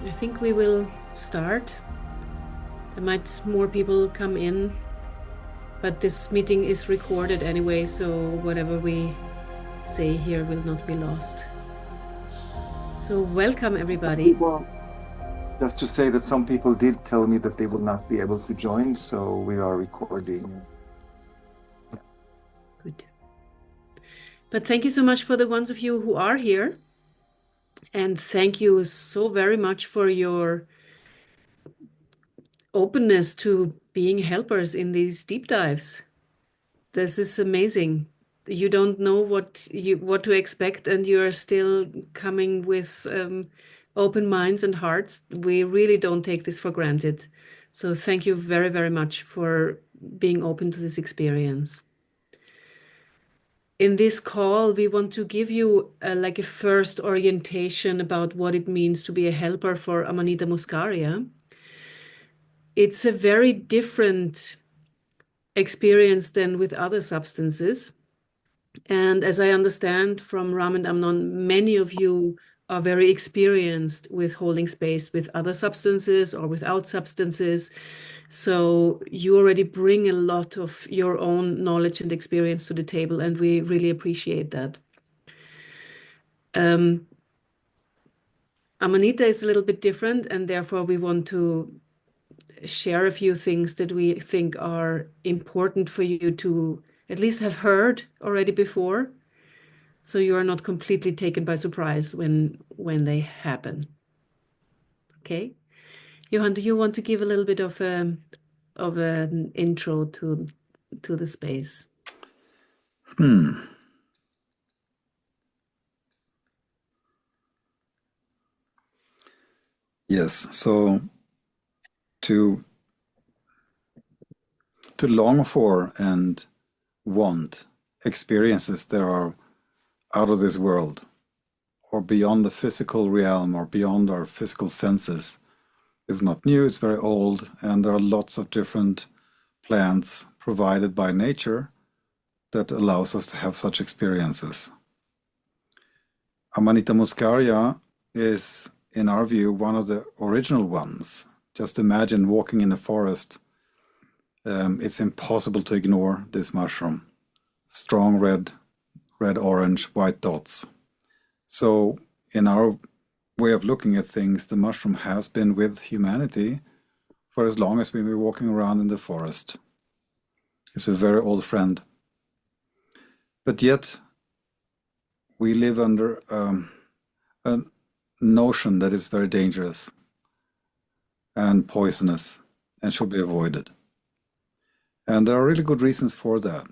I think we will start. There might more people come in, but this meeting is recorded anyway, so whatever we say here will not be lost. So welcome everybody. Well, just to say that some people did tell me that they will not be able to join, so we are recording. Good. But thank you so much for the ones of you who are here. And thank you so very much for your openness to being helpers in these deep dives. This is amazing. You don't know what to expect, and you are still coming with open minds and hearts. We really don't take this for granted. So thank you very, very much for being open to this experience. In this call, we want to give you like a first orientation about what it means to be a helper for Amanita muscaria. It's a very different experience than with other substances. And as I understand from Ram and Amnon, many of you are very experienced with holding space with other substances or without substances. So you already bring a lot of your own knowledge and experience to the table, and we really appreciate that. Amanita is a little bit different, and therefore we want to share a few things that we think are important for you to at least have heard already before, so you are not completely taken by surprise when they happen. Okay, Johan, do you want to give a little bit of an intro to the space? Yes, so to long for and want experiences that are out of this world or beyond the physical realm or beyond our physical senses is not new, it's very old, and there are lots of different plants provided by nature that allows us to have such experiences. Amanita muscaria is, in our view, one of the original ones. Just imagine walking in a forest. It's impossible to ignore this mushroom. Strong red, orange, white dots. So in our way of looking at things, the mushroom has been with humanity for as long as we've been walking around in the forest. It's a very old friend. But yet, we live under a notion that is very dangerous and poisonous and should be avoided. And there are really good reasons for that.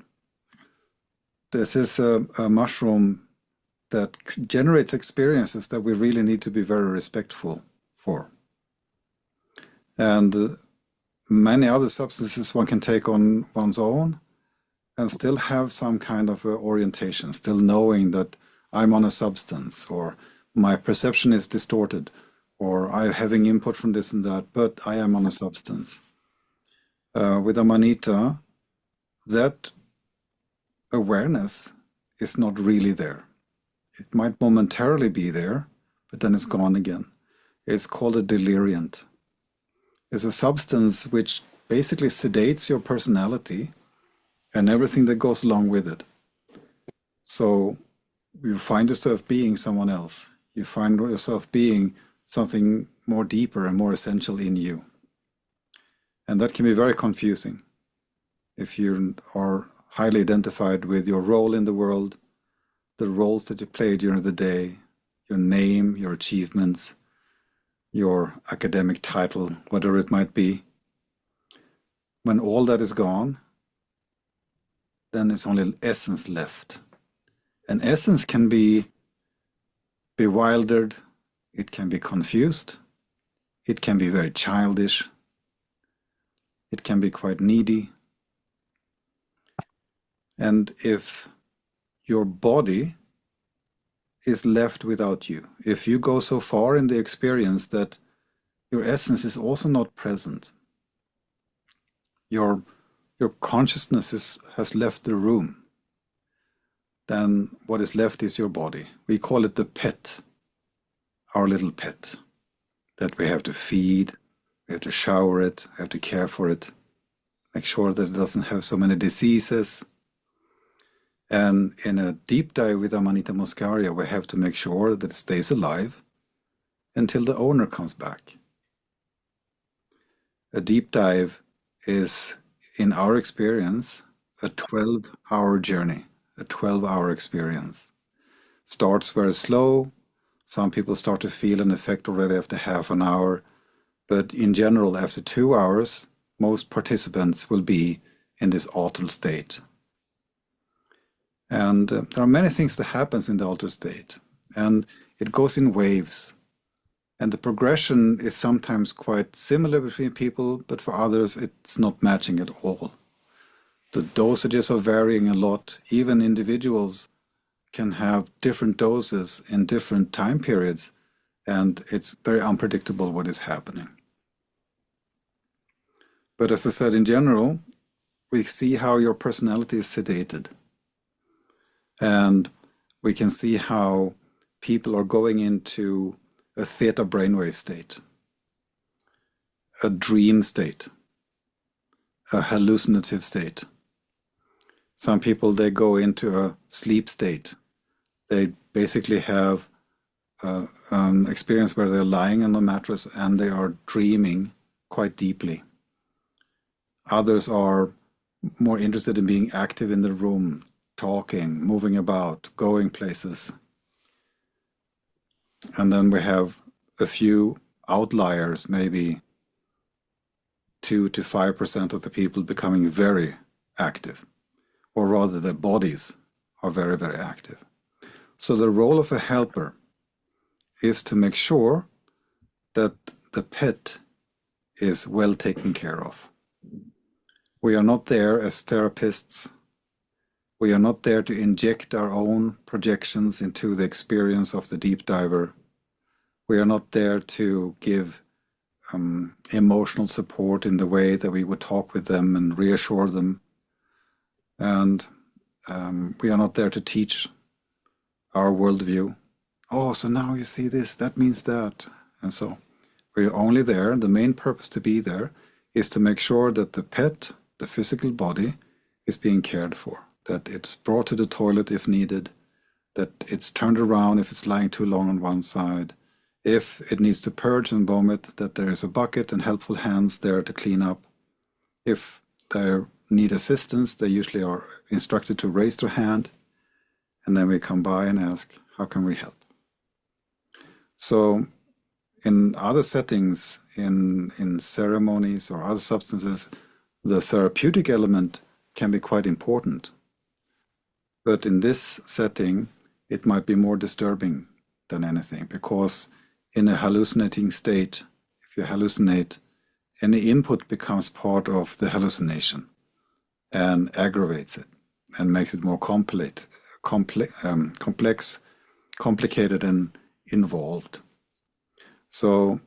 This is a mushroom that generates experiences that we really need to be very respectful for. And many other substances one can take on one's own and still have some kind of orientation, still knowing that I'm on a substance, or my perception is distorted, or I'm having input from this and that, but I am on a substance. With Amanita, that awareness is not really there. It might momentarily be there, but then it's gone again. It's called a deliriant. It's a substance which basically sedates your personality and everything that goes along with it. So you find yourself being someone else. You find yourself being something more deeper and more essential in you. And that can be very confusing if you are highly identified with your role in the world, the roles that you play during the day, your name, your achievements, your academic title, whatever it might be. When all that is gone, then it's only essence left. And essence can be bewildered, it can be confused, it can be very childish, it can be quite needy. And if your body is left without you, if you go so far in the experience that your essence is also not present, your consciousness has left the room, then what is left is your body. We call it the pet, our little pet. that we have to feed, we have to shower it, we have to care for it, make sure that it doesn't have so many diseases. And in a deep dive with Amanita muscaria, we have to make sure that it stays alive until the owner comes back. A deep dive is, in our experience, a 12-hour journey, a 12-hour experience. Starts very slow. Some people start to feel an effect already after half an hour. But in general, after 2 hours, most participants will be in this altered state. And there are many things that happens in the altered state. And it goes in waves. And the progression is sometimes quite similar between people, but for others it's not matching at all. The dosages are varying a lot. Even individuals can have different doses in different time periods, and it's very unpredictable what is happening. But as I said, in general, we see how your personality is sedated. And we can see how people are going into a theta brainwave state, a dream state, a hallucinative state. Some people, they go into a sleep state. They basically have an experience where they're lying on the mattress and they are dreaming quite deeply. Others are more interested in being active in the room, talking, moving about, going places. And then we have a few outliers, maybe 2 to 5% of the people becoming very active, or rather their bodies are very, very active. So the role of a helper is to make sure that the pet is well taken care of. We are not there as therapists. We are not there to inject our own projections into the experience of the deep diver. We are not there to give emotional support in the way that we would talk with them and reassure them. And we are not there to teach our worldview. Oh, so now you see this, that means that. And so we're only there. The main purpose to be there is to make sure that the pet, the physical body, is being cared for, that it's brought to the toilet if needed, that it's turned around if it's lying too long on one side. If it needs to purge and vomit, that there is a bucket and helpful hands there to clean up. If they need assistance, they usually are instructed to raise their hand, and then we come by and ask, how can we help? So in other settings, in ceremonies or other substances, the therapeutic element can be quite important. But in this setting, it might be more disturbing than anything, because in a hallucinating state, if you hallucinate, any input becomes part of the hallucination and aggravates it and makes it more complex, complicated, and involved. So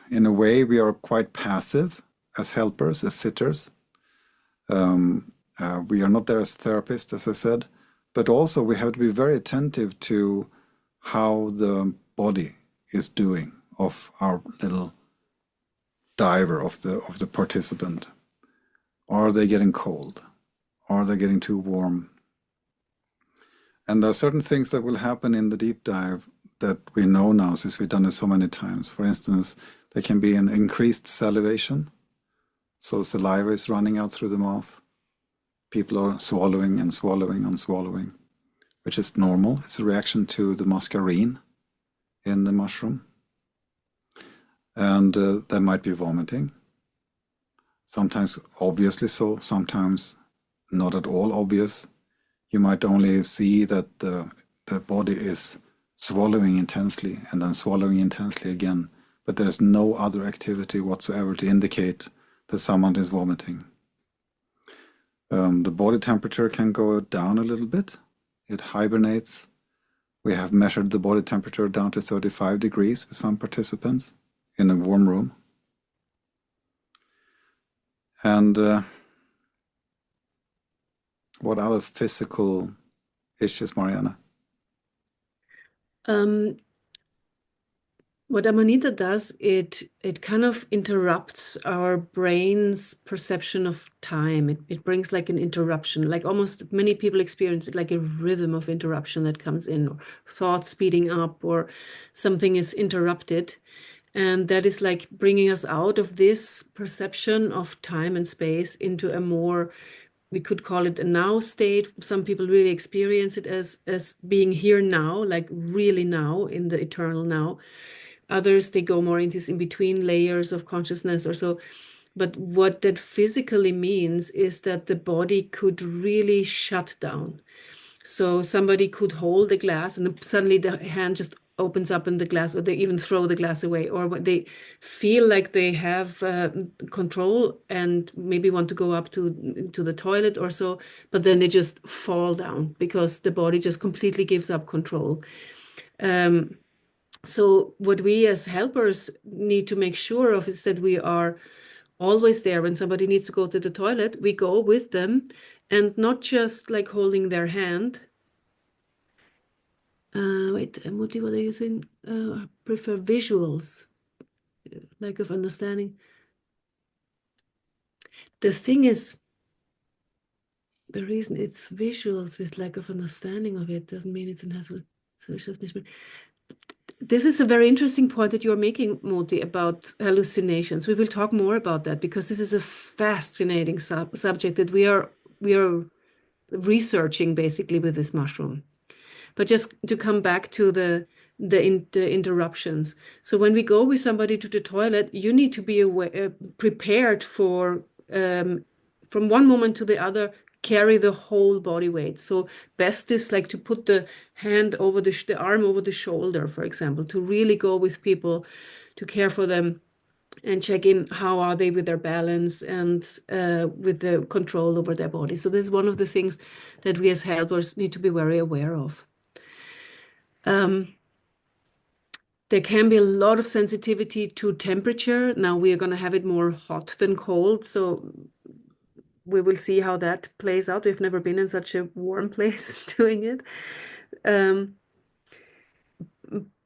in a way, we are quite passive as helpers, as sitters. We are not there as therapists, as I said, but also we have to be very attentive to how the body is doing of our little diver, of the participant. Are they getting cold? Are they getting too warm? And there are certain things that will happen in the deep dive that we know now, since we've done it so many times. For instance, there can be an increased salivation. So saliva is running out through the mouth. People are swallowing and swallowing and swallowing, which is normal. It's a reaction to the muscarine in the mushroom. And there might be vomiting. Sometimes obviously so, sometimes not at all obvious. You might only see that the body is swallowing intensely and then swallowing intensely again, but there's no other activity whatsoever to indicate that someone is vomiting. The body temperature can go down a little bit. It hibernates. We have measured the body temperature down to 35 degrees with some participants in a warm room. And what other physical issues, Mariana? What Amanita does, it kind of interrupts our brain's perception of time. It brings like an interruption, like almost many people experience it like a rhythm of interruption that comes in, or thoughts speeding up, or something is interrupted. And that is like bringing us out of this perception of time and space into a more, we could call it a now state. Some people really experience it as being here now, like really now in the eternal now. Others, they go more into this in between layers of consciousness or so. But what that physically means is that the body could really shut down. So somebody could hold a glass and then suddenly the hand just opens up in the glass, or they even throw the glass away, or they feel like they have control and maybe want to go up to the toilet or so, but then they just fall down because the body just completely gives up control. So what we as helpers need to make sure of is that we are always there when somebody needs to go to the toilet. We go with them, and not just like holding their hand. Wait, Muti, what are you saying? I prefer visuals, lack of understanding. The thing is, the reason it's visuals with lack of understanding of it doesn't mean it's enhancement. So it's just mismatch. This is a very interesting point that you're making, Moti, about hallucinations. We will talk more about that because this is a fascinating subject that we are researching basically with this mushroom. But just to come back to the interruptions. So when we go with somebody to the toilet, you need to be prepared for from one moment to the other, carry the whole body weight. So best is like to put the hand over the arm over the shoulder, for example, to really go with people, to care for them and check in how are they with their balance and with the control over their body. So this is one of the things that we as helpers need to be very aware of. There can be a lot of sensitivity to temperature. Now we are going to have it more hot than cold. So we will see how that plays out. We've never been in such a warm place doing it.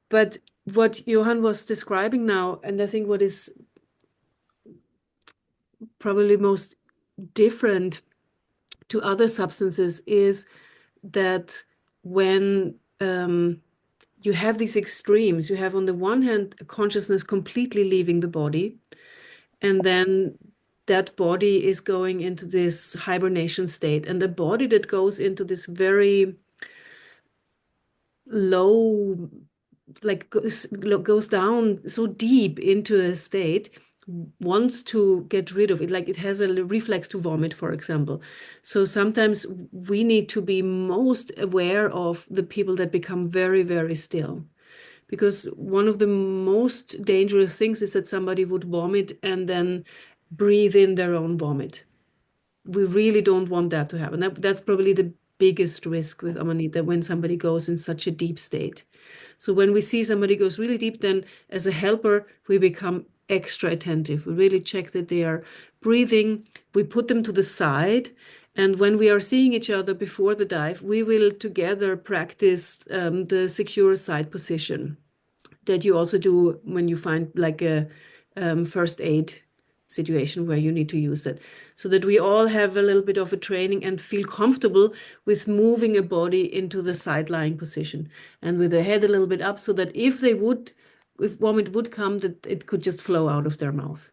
But what Johan was describing now, and I think what is probably most different to other substances is that when you have these extremes, you have on the one hand a consciousness completely leaving the body, and then that body is going into this hibernation state, and the body that goes into this very low, like goes down so deep into a state, wants to get rid of it, like it has a reflex to vomit, for example. So sometimes we need to be most aware of the people that become very, very still. Because one of the most dangerous things is that somebody would vomit and then breathe in their own vomit. We really don't want that to happen. That's probably the biggest risk with Amanita, when somebody goes in such a deep state. So when we see somebody goes really deep, then as a helper, we become extra attentive. We really check that they are breathing. We put them to the side. And when we are seeing each other before the dive, we will together practice the secure side position that you also do when you find like a first aid situation where you need to use that, so that we all have a little bit of a training and feel comfortable with moving a body into the side lying position and with the head a little bit up, so that if vomit would come, that it could just flow out of their mouth.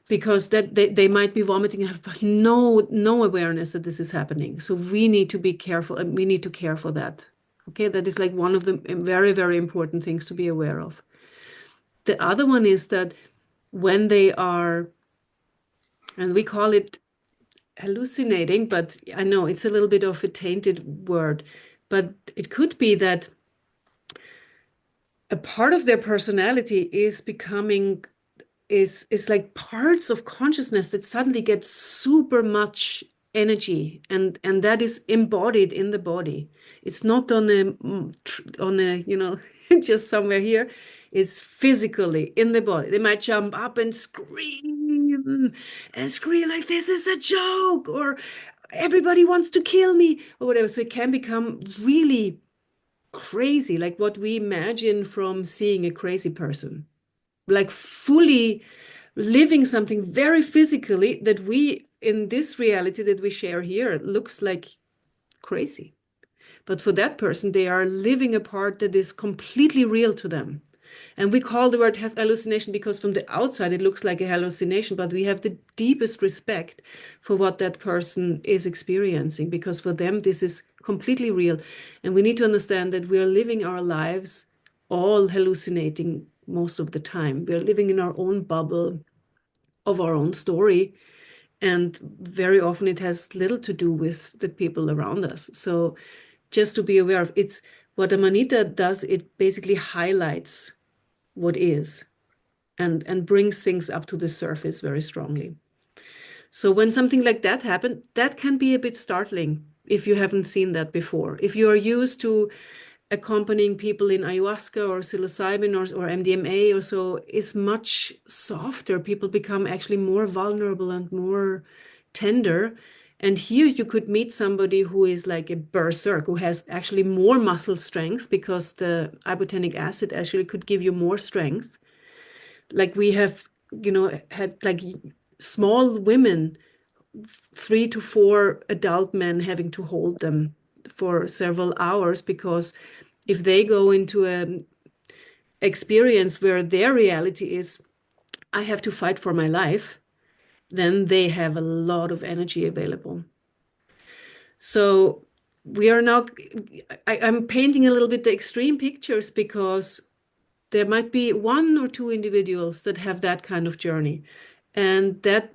Because that they might be vomiting and have no awareness that this is happening. So we need to be careful, and we need to care for that. Okay, that is like one of the very, very important things to be aware of. The other one is that when they are, and we call it hallucinating, but I know it's a little bit of a tainted word, but it could be that a part of their personality is becoming, is like parts of consciousness that suddenly get super much energy, and that is embodied in the body. It's not on a just somewhere here. It's physically in the body. They might jump up and scream like this is a joke, or everybody wants to kill me, or whatever. So it can become really crazy, like what we imagine from seeing a crazy person, like fully living something very physically that we, in this reality that we share here, looks like crazy. But for that person, they are living a part that is completely real to them. And we call the word hallucination because from the outside it looks like a hallucination, but we have the deepest respect for what that person is experiencing, because for them this is completely real. And we need to understand that we are living our lives all hallucinating most of the time. We are living in our own bubble of our own story. And very often it has little to do with the people around us. So just to be aware of, it's what Amanita does, it basically highlights what is and brings things up to the surface very strongly. So when something like that happened, that can be a bit startling if you haven't seen that before. If you are used to accompanying people in ayahuasca or psilocybin or MDMA or so, is much softer. People become actually more vulnerable and more tender. And here you could meet somebody who is like a berserk, who has actually more muscle strength because the ibotenic acid actually could give you more strength. Like we have, had like small women, 3 to 4 adult men having to hold them for several hours, because if they go into an experience where their reality is, I have to fight for my life, then they have a lot of energy available. So we are now, I'm painting a little bit the extreme pictures because there might be 1 or 2 individuals that have that kind of journey. And that's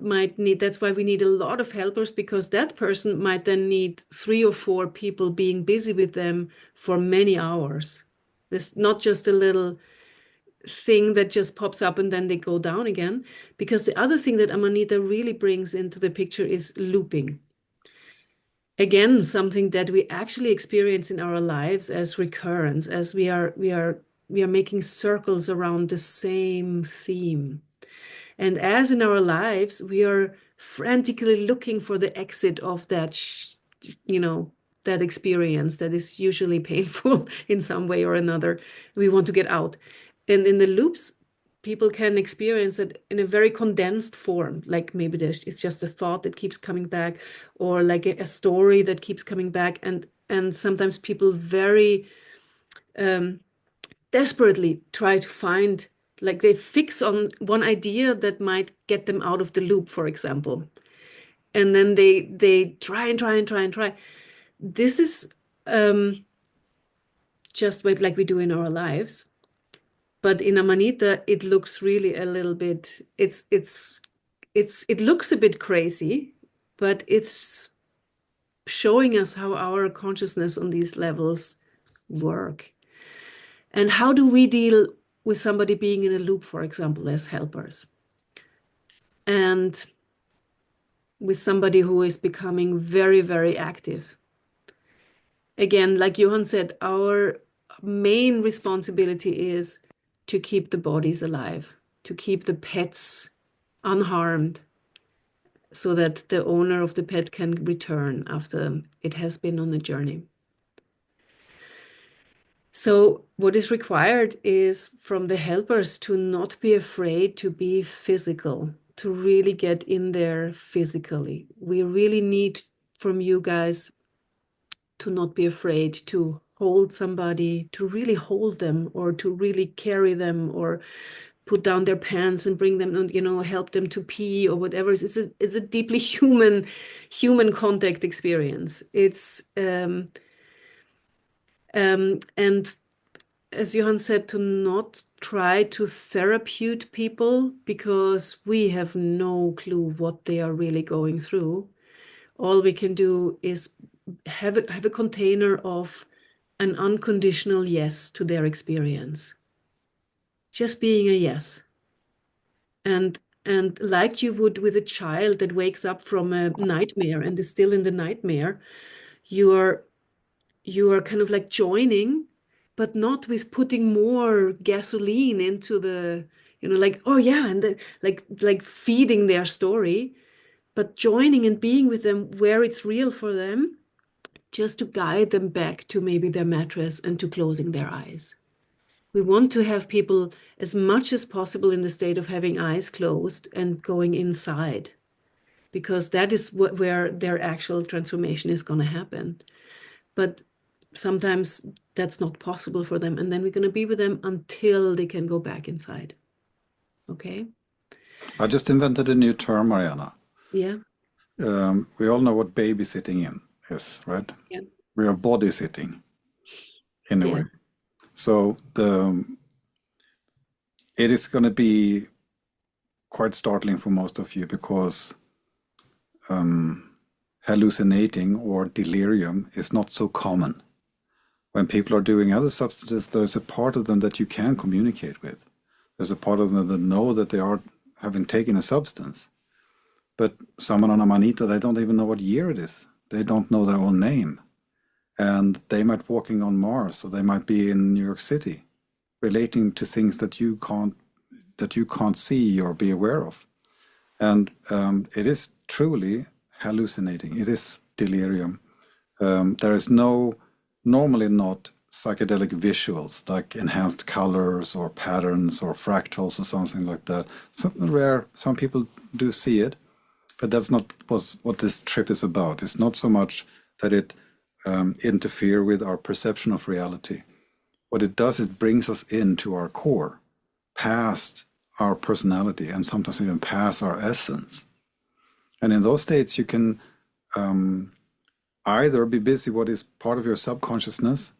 why we need a lot of helpers, because that person might then need 3 or 4 people being busy with them for many hours. There's not just a little thing that just pops up and then they go down again. Because the other thing that Amanita really brings into the picture is looping. Again, something that we actually experience in our lives as recurrence, as we are making circles around the same theme. And as in our lives, we are frantically looking for the exit of that, that experience that is usually painful in some way or another. We want to get out. And in the loops, people can experience it in a very condensed form. Like maybe it's just a thought that keeps coming back, or like a story that keeps coming back. And sometimes people very desperately try to find, like they fix on one idea that might get them out of the loop, for example. And then they try and try and try and try. This is just like we do in our lives. But in Amanita, it looks really a little bit, it looks a bit crazy, but it's showing us how our consciousness on these levels work. And how do we deal with somebody being in a loop, for example, as helpers? And with somebody who is becoming very, very active. Again, like Johan said, our main responsibility is to keep the bodies alive, to keep the pets unharmed, so that the owner of the pet can return after it has been on a journey. So what is required is from the helpers to not be afraid to be physical, to really get in there physically. We really need from you guys to not be afraid to hold somebody, to really hold them, or to really carry them, or put down their pants and bring them, help them to pee or whatever. It's a deeply human contact experience. It's and as Johan said, to not try to therapeutic people, because we have no clue what they are really going through. All we can do is have a container of an unconditional yes to their experience. Just being a yes. And like you would with a child that wakes up from a nightmare and is still in the nightmare, you are kind of like joining, but not with putting more gasoline into the, like, oh yeah, and like feeding their story, but joining and being with them where it's real for them, just to guide them back to maybe their mattress and to closing their eyes. We want to have people as much as possible in the state of having eyes closed and going inside, because that is where their actual transformation is going to happen. But sometimes that's not possible for them. And then we're going to be with them until they can go back inside. Okay? I just invented a new term, Mariana. Yeah. We all know what babysitting is, right? Yeah. We are body sitting in a Yeah. way. So it is going to be quite startling for most of you, because hallucinating or delirium is not so common. When people are doing other substances, there's a part of them that you can communicate with. There's a part of them that know that they are having taken a substance. But someone on Amanita, they don't even know what year it is. They don't know their own name. And they might be walking on Mars, or they might be in New York City, relating to things that you can't see or be aware of. And it is truly hallucinating. It is delirium. There is normally not psychedelic visuals like enhanced colors or patterns or fractals or something like that. Something rare. Some people do see it, but that's not what this trip is about. It's not so much that it interfere with our perception of reality. What it does, it brings us into our core, past our personality, and sometimes even past our essence. And in those states, you can either be busy what is part of your subconsciousness,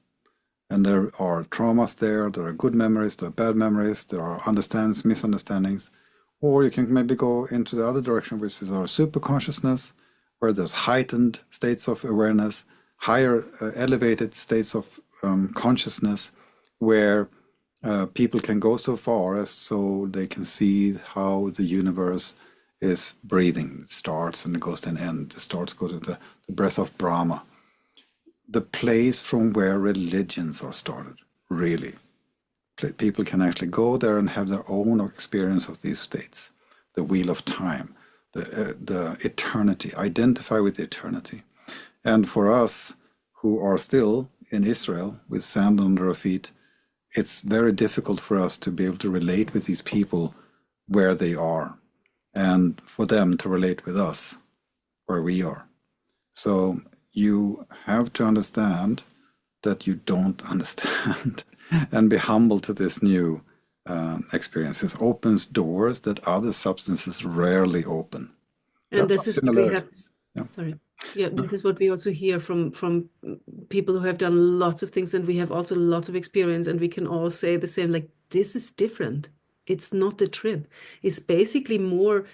and there are traumas there are good memories, there are bad memories, there are understandings, misunderstandings, or you can maybe go into the other direction, which is our superconsciousness, where there's heightened states of awareness, higher elevated states of consciousness, where people can go so far as so they can see how the universe is breathing. It starts and it goes to an end. The stars go to the breath of Brahma. The place from where religions are started, really. People can actually go there and have their own experience of these states. The wheel of time, the eternity, identify with the eternity. And for us who are still in Israel with sand under our feet, it's very difficult for us to be able to relate with these people where they are, and for them to relate with us where we are. So you have to understand that you don't understand and be humble to this new experience. It opens doors that other substances rarely open. And this is what we have. Yeah. Sorry. Yeah, this is what we also hear from people who have done lots of things, and we have also lots of experience, and we can all say the same, like, this is different. It's not a trip. It's basically more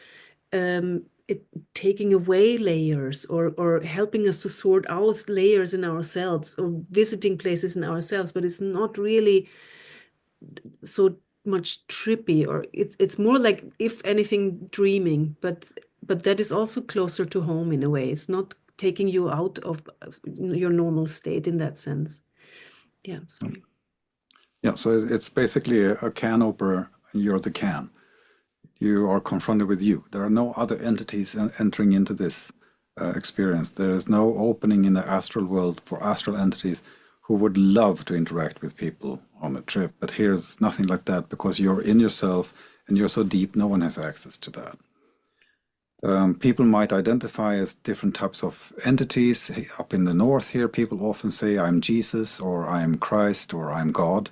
taking away layers, or helping us to sort out layers in ourselves, or visiting places in ourselves, but it's not really so much trippy, or it's more like, if anything, dreaming, but that is also closer to home in a way. It's not taking you out of your normal state in that sense. Yeah, sorry. Yeah, so it's basically a can opener. You're the can. You are confronted with you. There are no other entities entering into this experience. There is no opening in the astral world for astral entities who would love to interact with people on a trip. But here's nothing like that, because you're in yourself and you're so deep, no one has access to that. People might identify as different types of entities. Up in the north here, people often say, I'm Jesus, or I'm Christ, or I'm God.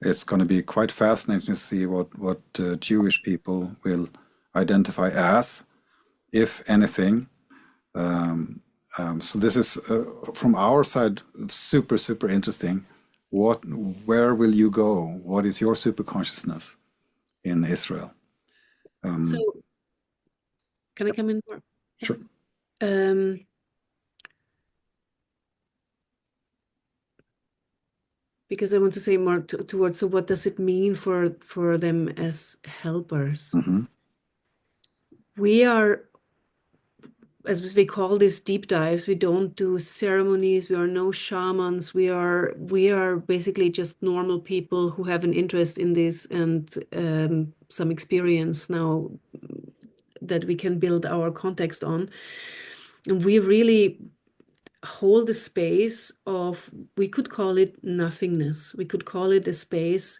It's going to be quite fascinating to see what Jewish people will identify as, if anything. So this is, from our side, super, super interesting. Where will you go? What is your super consciousness in Israel? So, can I come in more? Sure. Because I want to say more towards, so what does it mean for them as helpers? Mm-hmm. We are, as we call this, deep dives. We don't do ceremonies. We are no shamans. We are basically just normal people who have an interest in this, and some experience now that we can build our context on. And we really hold a space of, we could call it nothingness. We could call it a space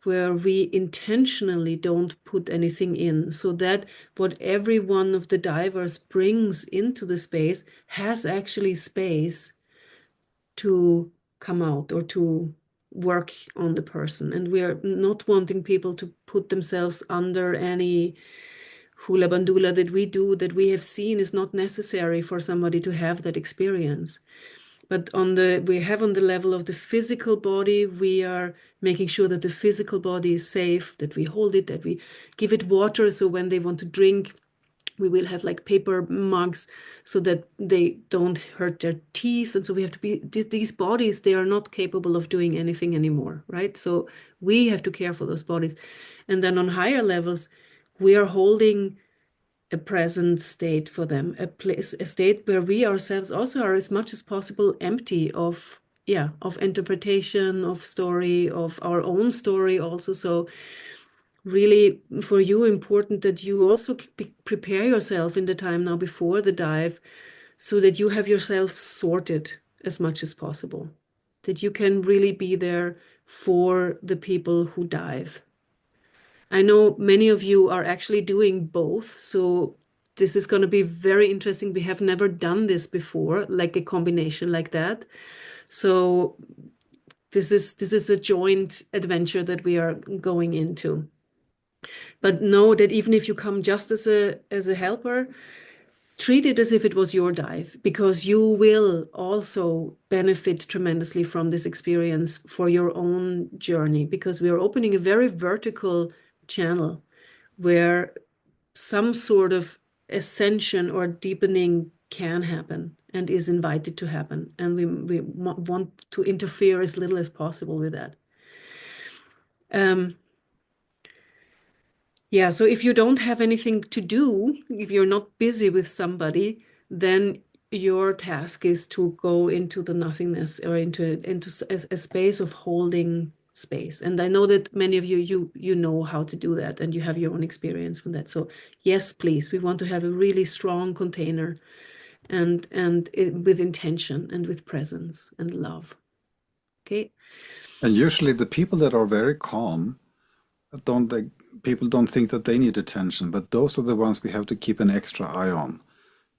where we intentionally don't put anything in, so that what every one of the divers brings into the space has actually space to come out or to work on the person. And we are not wanting people to put themselves under any hula bandula that we do, that we have seen is not necessary for somebody to have that experience. But on the level of the physical body, we are making sure that the physical body is safe, that we hold it, that we give it water. So when they want to drink, we will have like paper mugs so that they don't hurt their teeth. And so we have to be, these bodies, they are not capable of doing anything anymore, right? So we have to care for those bodies. And then on higher levels, we are holding a present state for them, a state where we ourselves also are as much as possible empty of interpretation, of story, of our own story also. So really for you, important that you also prepare yourself in the time now before the dive, so that you have yourself sorted as much as possible, that you can really be there for the people who dive. I know many of you are actually doing both, so this is going to be very interesting. We have never done this before, like a combination like that. So this is a joint adventure that we are going into. But know that even if you come just as a helper, treat it as if it was your dive, because you will also benefit tremendously from this experience for your own journey, because we are opening a very vertical channel where some sort of ascension or deepening can happen and is invited to happen. And we want to interfere as little as possible with that. Yeah, so if you don't have anything to do, if you're not busy with somebody, then your task is to go into the nothingness or into a space of holding space. And I know that many of you know how to do that, and you have your own experience with that. So yes, please, we want to have a really strong container, and with intention and with presence and love. Okay. And usually the people that are very calm, people don't think that they need attention, but those are the ones we have to keep an extra eye on.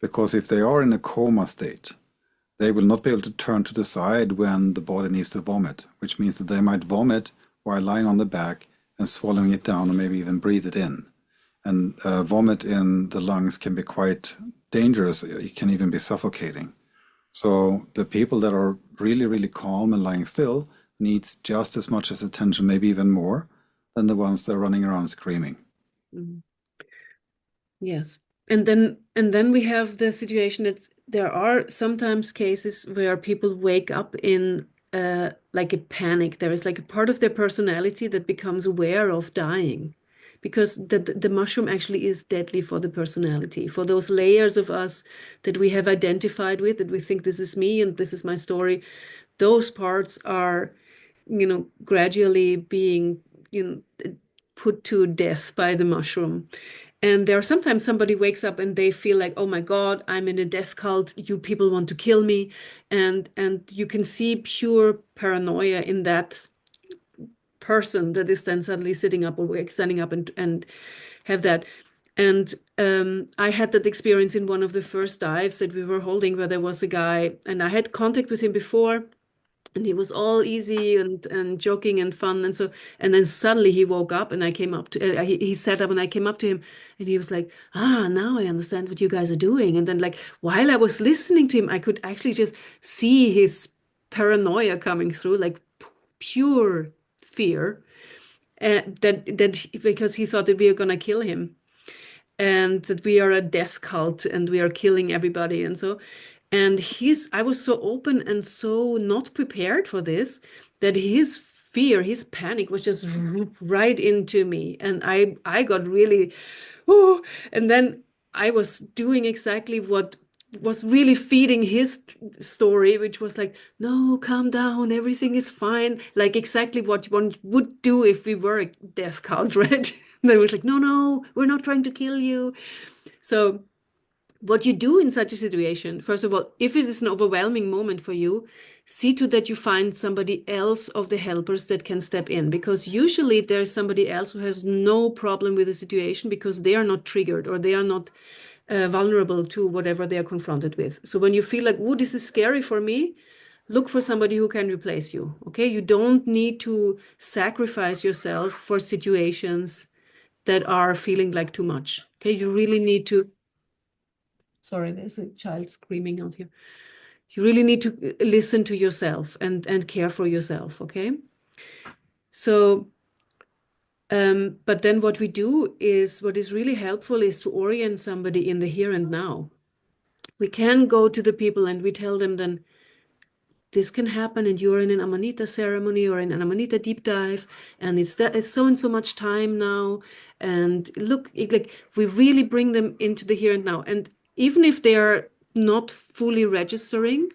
Because if they are in a coma state, they will not be able to turn to the side when the body needs to vomit, which means that they might vomit while lying on the back and swallowing it down, or maybe even breathe it in. And vomit in the lungs can be quite dangerous. It can even be suffocating. So the people that are really, really calm and lying still needs just as much as attention, maybe even more, than the ones that are running around screaming. Mm-hmm. Yes. And then we have the situation that there are sometimes cases where people wake up in like a panic. There is like a part of their personality that becomes aware of dying, because the mushroom actually is deadly for the personality, for those layers of us that we have identified with, that we think this is me and this is my story. Those parts are, gradually being, put to death by the mushroom. And there are sometimes somebody wakes up and they feel like, oh my God, I'm in a death cult. You people want to kill me. And you can see pure paranoia in that person that is then suddenly sitting up or standing up and have that. And I had that experience in one of the first dives that we were holding, where there was a guy, and I had contact with him before, and he was all easy and joking and fun. And then suddenly he woke up, and I came up to, he sat up and I came up to him, and he was like, now I understand what you guys are doing. And then like, while I was listening to him, I could actually just see his paranoia coming through, like pure fear, that because he thought that we are going to kill him, and that we are a death cult and we are killing everybody. And I was so open and so not prepared for this, that his fear, his panic was just right into me. And I got really, and then I was doing exactly what was really feeding his story, which was like, no, calm down, everything is fine. Like exactly what one would do if we were a death cult, right? And then it was like, no, we're not trying to kill you. So What you do in such a situation, first of all, if it is an overwhelming moment for you, see to that you find somebody else of the helpers that can step in, because usually there's somebody else who has no problem with the situation because they are not triggered or they are not vulnerable to whatever they are confronted with. So when you feel like, oh, this is scary for me, look for somebody who can replace you. Okay, you don't need to sacrifice yourself for situations that are feeling like too much. Okay, you really need to. Sorry, there's a child screaming out here. You really need to listen to yourself and care for yourself. Okay, so. But then what we do is, what is really helpful is to orient somebody in the here and now. We can go to the people and we tell them then, this can happen and you're in an Amanita ceremony or in an Amanita deep dive, and it's so and so much time now. And look, like we really bring them into the here and now. And even if they are not fully registering,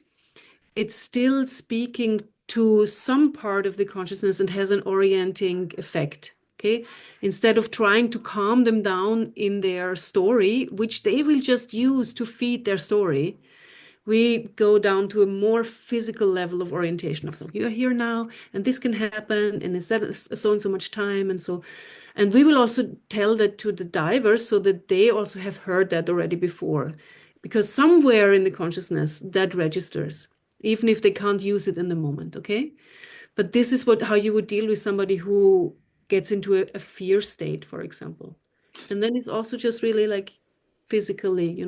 it's still speaking to some part of the consciousness and has an orienting effect. Okay, instead of trying to calm them down in their story, which they will just use to feed their story, we go down to a more physical level of orientation of, so you're here now and this can happen and instead of so and so much time. And we will also tell that to the divers so that they also have heard that already before, because somewhere in the consciousness that registers, even if they can't use it in the moment. Okay, but this is how you would deal with somebody who gets into a fear state, for example. And then it's also just really like physically,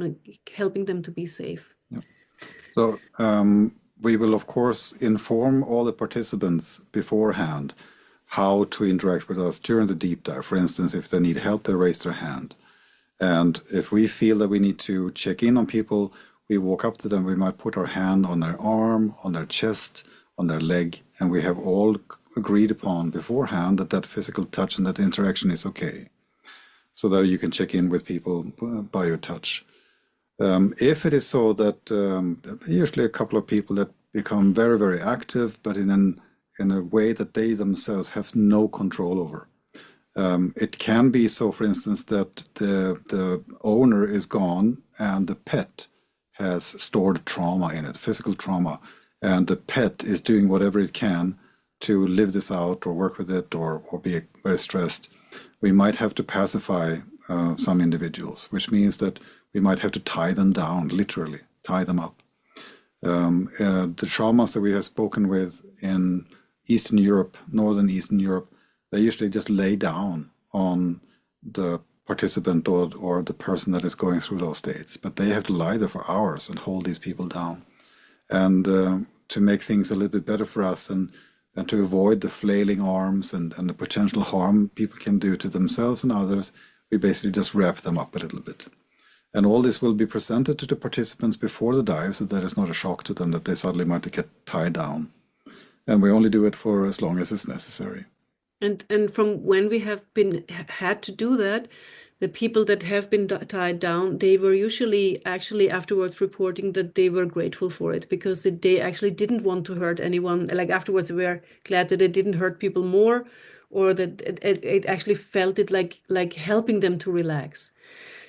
helping them to be safe. Yeah. So we will, of course, inform all the participants beforehand how to interact with us during the deep dive. For instance, if they need help, they raise their hand. And if we feel that we need to check in on people, we walk up to them, we might put our hand on their arm, on their chest, on their leg, and we have all agreed upon beforehand that that physical touch and that interaction is okay. So that you can check in with people by your touch. If it is so that usually a couple of people that become very, very active, but in a way that they themselves have no control over. It can be so, for instance, that the owner is gone and the pet has stored trauma in it, physical trauma, and the pet is doing whatever it can to live this out or work with it or be very stressed. We might have to pacify some individuals, which means that we might have to tie them down, literally, tie them up. The shamans that we have spoken with in Eastern Europe, Northern Eastern Europe, they usually just lay down on the participant or the person that is going through those states, but they have to lie there for hours and hold these people down. And to make things a little bit better for us and to avoid the flailing arms and the potential harm people can do to themselves and others, we basically just wrap them up a little bit. And all this will be presented to the participants before the dive, so that it's not a shock to them that they suddenly might get tied down. And we only do it for as long as it's necessary. And from when we have had to do that, the people that have been tied down, they were usually actually afterwards reporting that they were grateful for it, because they actually didn't want to hurt anyone. Like afterwards, they were glad that it didn't hurt people more, or that it actually felt it like helping them to relax.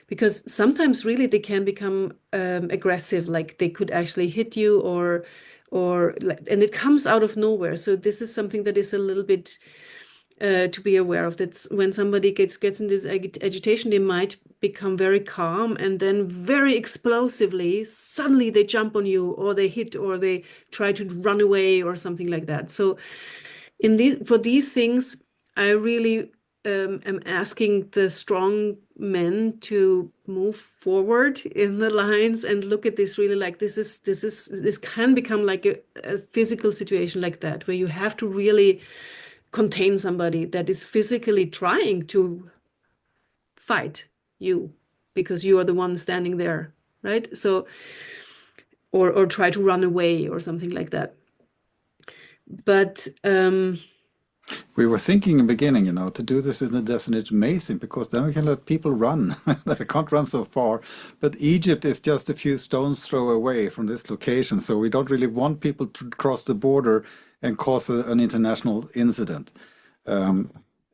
Because sometimes really they can become aggressive, like they could actually hit you and it comes out of nowhere. So this is something that is a little bit to be aware of. That's when somebody gets in this agitation, they might become very calm, and then very explosively, suddenly they jump on you, or they hit, or they try to run away, or something like that. So for these things, I really am asking the strong men to move forward in the lines and look at this really like this can become like a physical situation like that, where you have to really contain somebody that is physically trying to fight you because you are the one standing there, right? So, or try to run away or something like that. But we were thinking in the beginning, to do this in the desert is amazing, because then we can let people run. They can't run so far. But Egypt is just a few stones throw away from this location, so we don't really want people to cross the border and cause an international incident.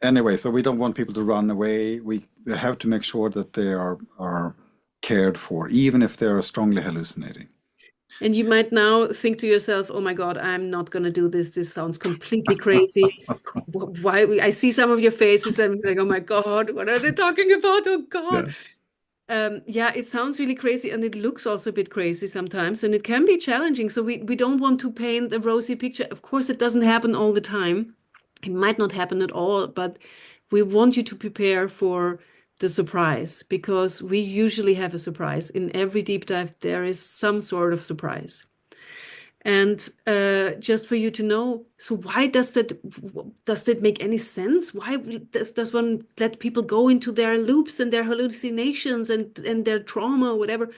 Anyway, so we don't want people to run away. We have to make sure that they are cared for, even if they are strongly hallucinating. And you might now think to yourself, oh my God, I'm not going to do this. This sounds completely crazy. Why? I see some of your faces and I'm like, oh my God, what are they talking about? Oh God. Yeah, it sounds really crazy and it looks also a bit crazy sometimes and it can be challenging. So we don't want to paint a rosy picture. Of course, it doesn't happen all the time. It might not happen at all, but we want you to prepare for the surprise because we usually have a surprise. In every deep dive, there is some sort of surprise. And just for you to know, so why does that make any sense? Why does one let people go into their loops and their hallucinations and their trauma or whatever?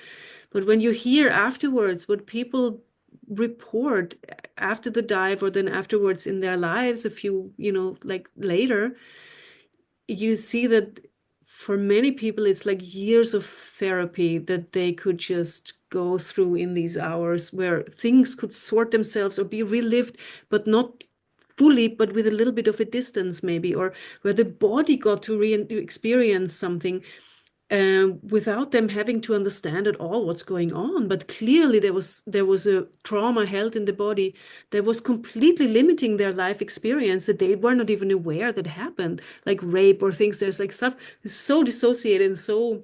But when you hear afterwards what people report after the dive or then afterwards in their lives a few, like later, you see that for many people, it's like years of therapy that they could just go through in these hours where things could sort themselves or be relived, but not fully, but with a little bit of a distance maybe, or where the body got to experience something without them having to understand at all what's going on. But clearly there was a trauma held in the body that was completely limiting their life experience that they were not even aware that happened, like rape or things. There's like stuff so dissociated and so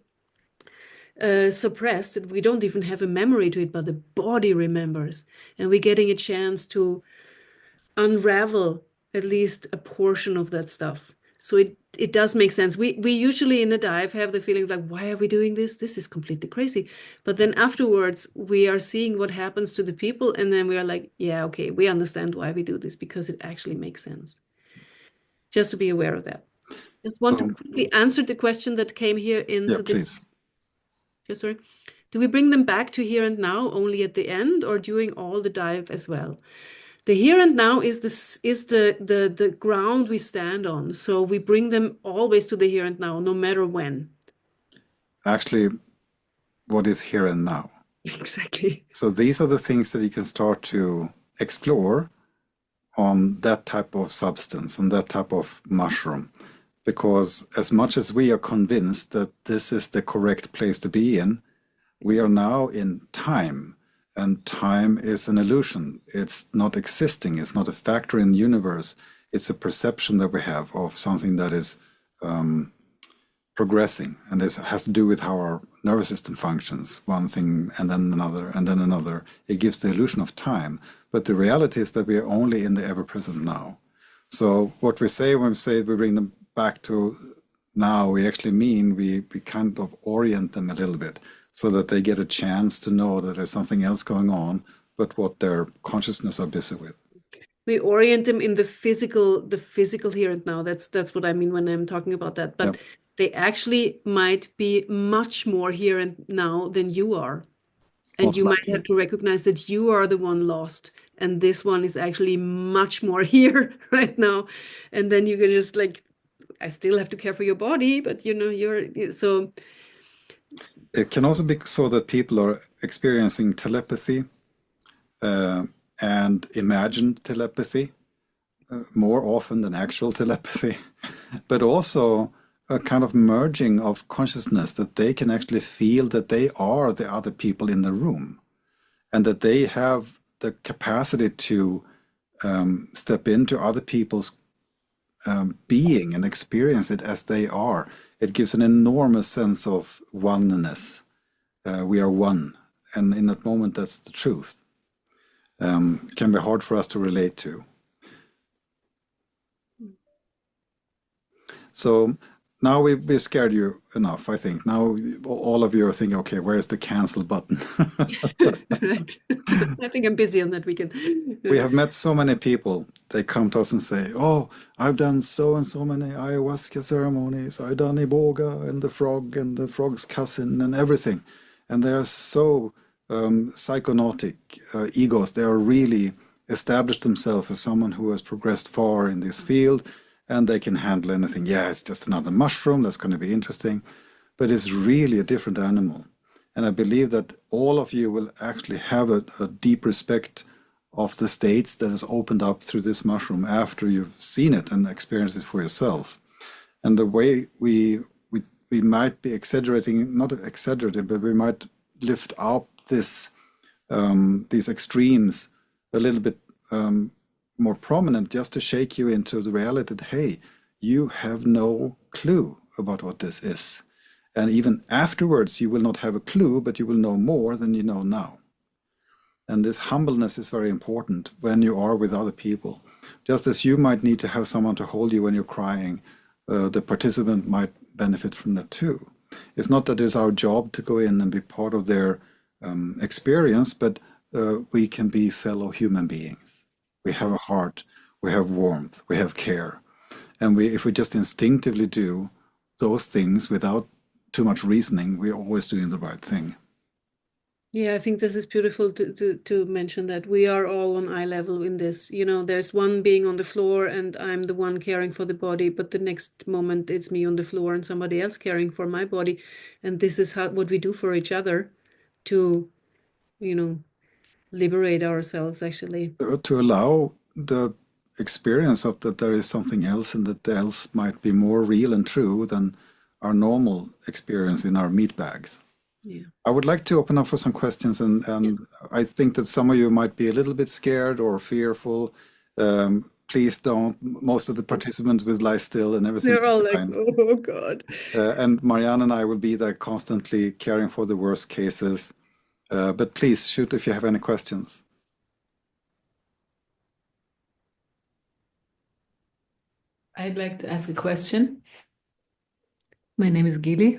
suppressed that we don't even have a memory to it, but the body remembers. And we're getting a chance to unravel at least a portion of that stuff. So it does make sense. We usually in a dive have the feeling like, why are we doing this? This is completely crazy. But then afterwards, we are seeing what happens to the people. And then we are like, yeah, okay, we understand why we do this because it actually makes sense. Just to be aware of that. Just want to quickly answer the question that came here into please. Yes, sorry. Do we bring them back to here and now only at the end or during all the dive as well? The here and now is the ground we stand on. So we bring them always to the here and now, no matter when. Actually, what is here and now? Exactly. So these are the things that you can start to explore on that type of substance, on that type of mushroom. Because as much as we are convinced that this is the correct place to be in, we are now in time. And time is an illusion. It's not existing. It's not a factor in the universe. It's a perception that we have of something that is progressing. And this has to do with how our nervous system functions. One thing and then another and then another. It gives the illusion of time. But the reality is that we are only in the ever-present now. So what we say when we say we bring them back to now, we actually mean we kind of orient them a little bit, so that they get a chance to know that there's something else going on, but what their consciousness are busy with. We orient them in the physical here and now. That's what I mean when I'm talking about that. But they actually might be much more here and now than you are. And Most you likely. might have to recognize that you are the one lost. And this one is actually much more here right now. And then you can just like, I still have to care for your body, but so. It can also be so that people are experiencing telepathy and imagined telepathy more often than actual telepathy, but also a kind of merging of consciousness that they can actually feel that they are the other people in the room and that they have the capacity to step into other people's being and experience it as they are. It gives an enormous sense of oneness. We are one. And in that moment, that's the truth. It can be hard for us to relate to. So now we've scared you enough, I think. Now all of you are thinking, okay, where's the cancel button? Right. I think I'm busy on that weekend. We have met so many people. They come to us and say, oh, I've done so and so many ayahuasca ceremonies. I've done Iboga and the frog's cousin and everything. And they are so psychonautic egos. They are really established themselves as someone who has progressed far in this field, and they can handle anything. Yeah, it's just another mushroom. That's going to be interesting. But it's really a different animal. And I believe that all of you will actually have a deep respect of the states that has opened up through this mushroom after you've seen it and experienced it for yourself. And the way we we might be exaggerating, not exaggerating, but we might lift up these extremes a little bit more prominent, just to shake you into the reality that, hey, you have no clue about what this is. And even afterwards, you will not have a clue, but you will know more than you know now. And this humbleness is very important when you are with other people. Just as you might need to have someone to hold you when you're crying, the participant might benefit from that too. It's not that it's our job to go in and be part of their experience, but we can be fellow human beings. We have a heart, we have warmth, we have care. And if we just instinctively do those things without too much reasoning, we're always doing the right thing. Yeah, I think this is beautiful to mention that we are all on eye level in this. You know, there's one being on the floor and I'm the one caring for the body, but the next moment it's me on the floor and somebody else caring for my body. And this is what we do for each other to, you know, liberate ourselves actually. To allow the experience of that there is something else and that else might be more real and true than our normal experience in our meat bags. Yeah. I would like to open up for some questions, and I think that some of you might be a little bit scared or fearful. Please don't. Most of the participants will lie still and everything. They're all is like, fine. oh God. And Marianne and I will be there constantly caring for the worst cases. But please shoot if you have any questions. I'd like to ask a question. My name is Gili.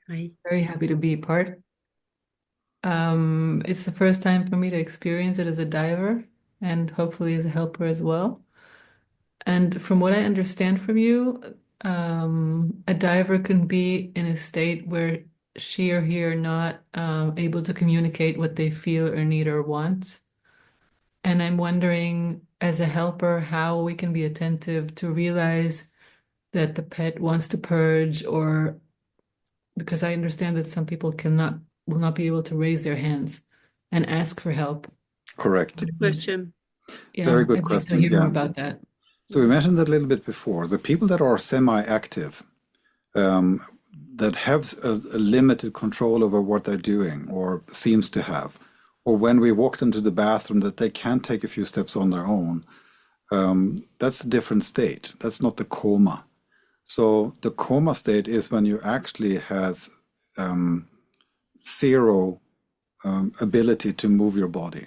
Hi. Very happy to be a part. It's the first time for me to experience it as a diver and hopefully as a helper as well. And from what I understand from you, a diver can be in a state where she or he are not able to communicate what they feel or need or want. And I'm wondering, as a helper, how we can be attentive to realize that the pet wants to purge, or because I understand that some people will not be able to raise their hands and ask for help. Correct. Good question. Yeah, Very good I'd like question. to hear more Yeah. about that. So we mentioned that a little bit before. The people that are semi-active, that have a limited control over what they're doing or seems to have, or when we walk them to the bathroom that they can take a few steps on their own, that's a different state. That's not the coma. So the coma state is when you actually has zero ability to move your body.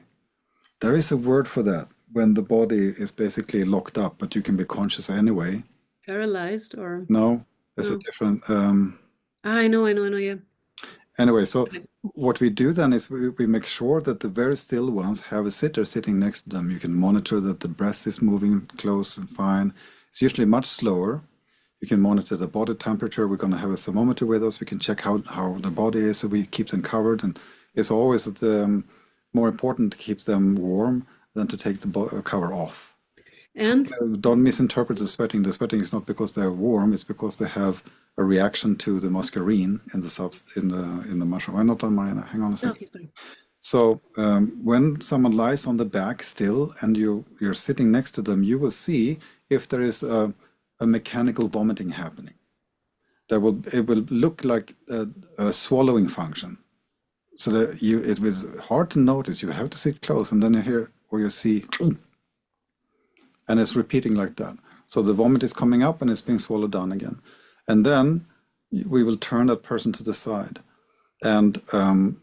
There is a word for that, when the body is basically locked up, but you can be conscious anyway. Paralyzed or? No, there's a No. different. I know, yeah. Anyway, so what we do then is we make sure that the very still ones have a sitter sitting next to them. You can monitor that the breath is moving close and fine. It's usually much slower. You can monitor the body temperature. We're going to have a thermometer with us. We can check how the body is, so we keep them covered. And it's always more important to keep them warm than to take the cover off. And So, don't misinterpret the sweating. The sweating is not because they're warm; it's because they have a reaction to the muscarine in the mushroom. I'm not on Mariana. Hang on a second. okay, fine. So when someone lies on the back still and you're sitting next to them, you will see if there is a mechanical vomiting happening. It will look like a swallowing function. So that it was hard to notice. You have to sit close, and then you hear or you see, and it's repeating like that. So the vomit is coming up and it's being swallowed down again. And then we will turn that person to the side. And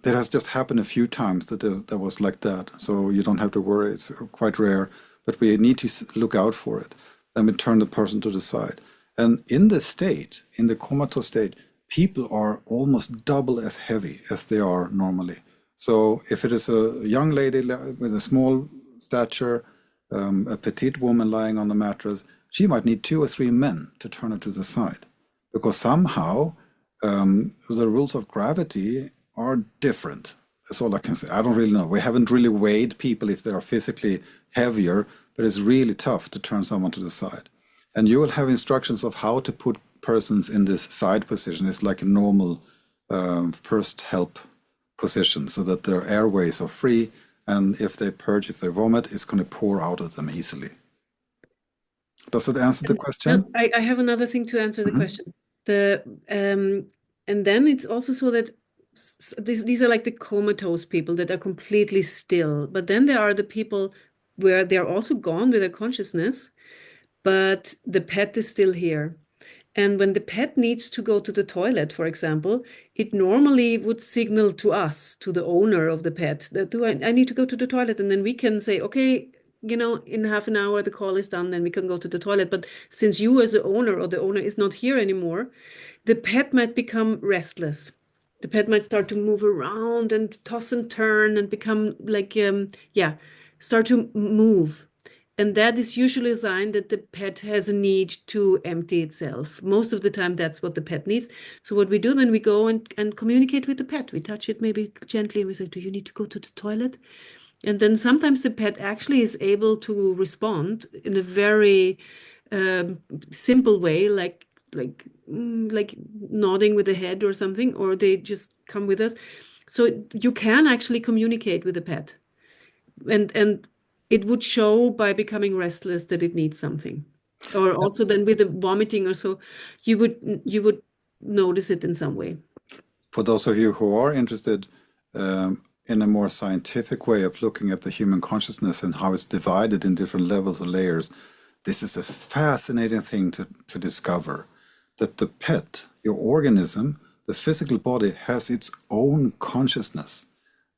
it has just happened a few times that was like that. So you don't have to worry. It's quite rare, but we need to look out for it. Then we turn the person to the side. And in this state, in the comatose state, people are almost double as heavy as they are normally. So if it is a young lady with a small stature, a petite woman lying on the mattress, she might need 2 or 3 men to turn her to the side, because somehow the rules of gravity are different. That's all I can say. I don't really know. We haven't really weighed people if they are physically heavier, but it's really tough to turn someone to the side. And you will have instructions of how to put persons in this side position. It's like a normal first help position, so that their airways are free. And if they purge, if they vomit, it's going to pour out of them easily. Does that answer the question? I have another thing to answer the question. The and then it's also so that these are like the comatose people that are completely still. But then there are the people where they're also gone with their consciousness, but the pet is still here. And when the pet needs to go to the toilet, for example, it normally would signal to us, to the owner of the pet, that I need to go to the toilet. And then we can say, okay, in half an hour, the call is done, then we can go to the toilet. But since you as the owner or the owner is not here anymore, the pet might become restless. The pet might start to move around and toss and turn and become like, start to move. And that is usually a sign that the pet has a need to empty itself. Most of the time, that's what the pet needs. So what we do then, we go and communicate with the pet. We touch it maybe gently. And we say, do you need to go to the toilet? And then sometimes the pet actually is able to respond in a very simple way, like nodding with the head or something, or they just come with us. So you can actually communicate with the pet. And it would show by becoming restless that it needs something. Or also then with the vomiting or so, you would notice it in some way. For those of you who are interested in a more scientific way of looking at the human consciousness and how it's divided in different levels or layers, this is a fascinating thing to discover, that the pet, your organism, the physical body, has its own consciousness.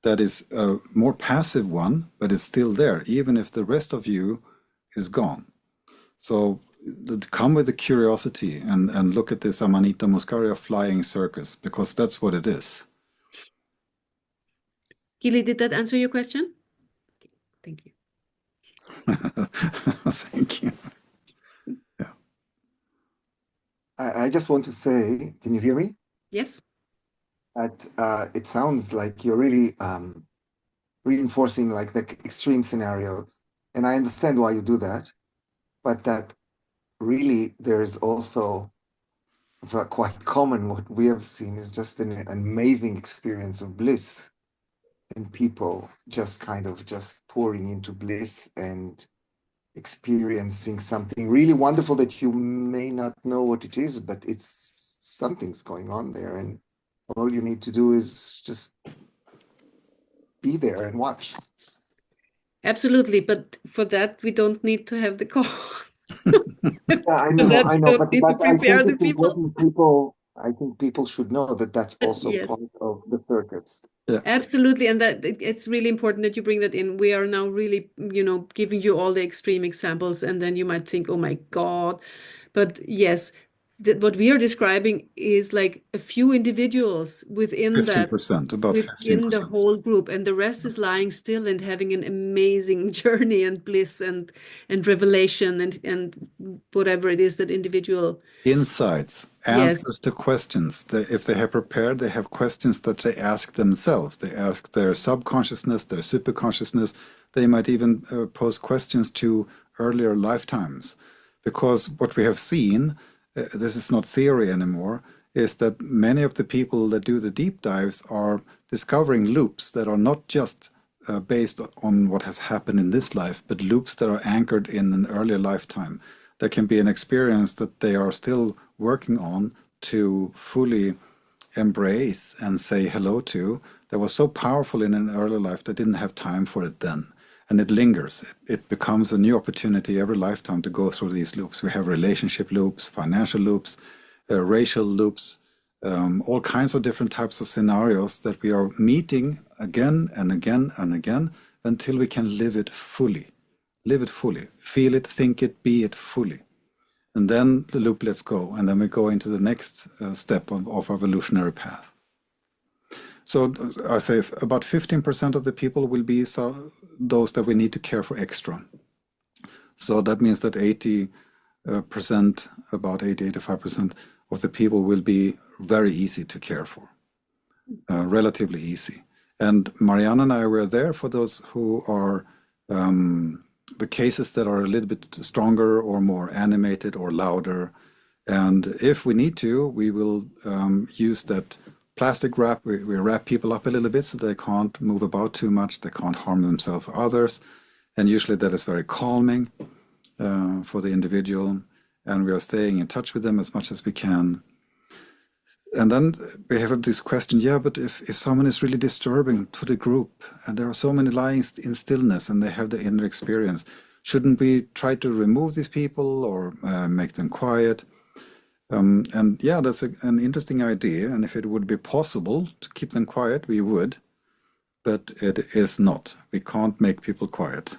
That is a more passive one, but it's still there, even if the rest of you is gone. So come with the curiosity and look at this Amanita muscaria flying circus, because that's what it is. Gili, did that answer your question? Okay, thank you. Thank you. Yeah. I just want to say, can you hear me? Yes. That it sounds like you're really reinforcing like the extreme scenarios, and I understand why you do that, but that really there's also quite common. What we have seen is just an amazing experience of bliss, and people just kind of just pouring into bliss and experiencing something really wonderful that you may not know what it is, but it's something's going on there, and all you need to do is just be there and watch. Absolutely, but for that we don't need to have the call. Yeah, I know, but Need to prepare the people. I think people should know that that's also Yes. part of the circus. Yeah. Absolutely, and that it's really important that you bring that in. We are now really, giving you all the extreme examples, and then you might think, oh my God. But yes, what we are describing is like a few individuals within 15%, about within the 15%. whole group, and the rest is lying still and having an amazing journey and bliss and revelation and whatever it is that individual. Insights, Yes. answers to questions. If they have prepared, they have questions that they ask themselves. They ask their subconsciousness, their superconsciousness. They might even pose questions to earlier lifetimes. Because what we have seen, this is not theory anymore, is that many of the people that do the deep dives are discovering loops that are not just based on what has happened in this life, but loops that are anchored in an earlier lifetime. There can be an experience that they are still working on to fully embrace and say hello to, that was so powerful in an early life they didn't have time for it then. And it lingers. It becomes a new opportunity every lifetime to go through these loops. We have relationship loops, financial loops, racial loops, all kinds of different types of scenarios that we are meeting again and again and again until we can live it fully. Live it fully. Feel it, think it, be it fully. And then the loop lets go, and then we go into the next step of our evolutionary path. So I say about 15% of the people will be those that we need to care for extra. So that means that 80%, about 80-85% of the people will be very easy to care for, relatively easy. And Marianne and I were there for those who are the cases that are a little bit stronger or more animated or louder. And if we need to, we will use that plastic wrap. We wrap people up a little bit so they can't move about too much, they can't harm themselves or others. And usually that is very calming for the individual. And we are staying in touch with them as much as we can. And then we have this question, yeah, but if someone is really disturbing to the group, and there are so many lying in stillness and they have the inner experience, shouldn't we try to remove these people or make them quiet? And yeah, that's an interesting idea. And if it would be possible to keep them quiet, we would, but it is not. We can't make people quiet.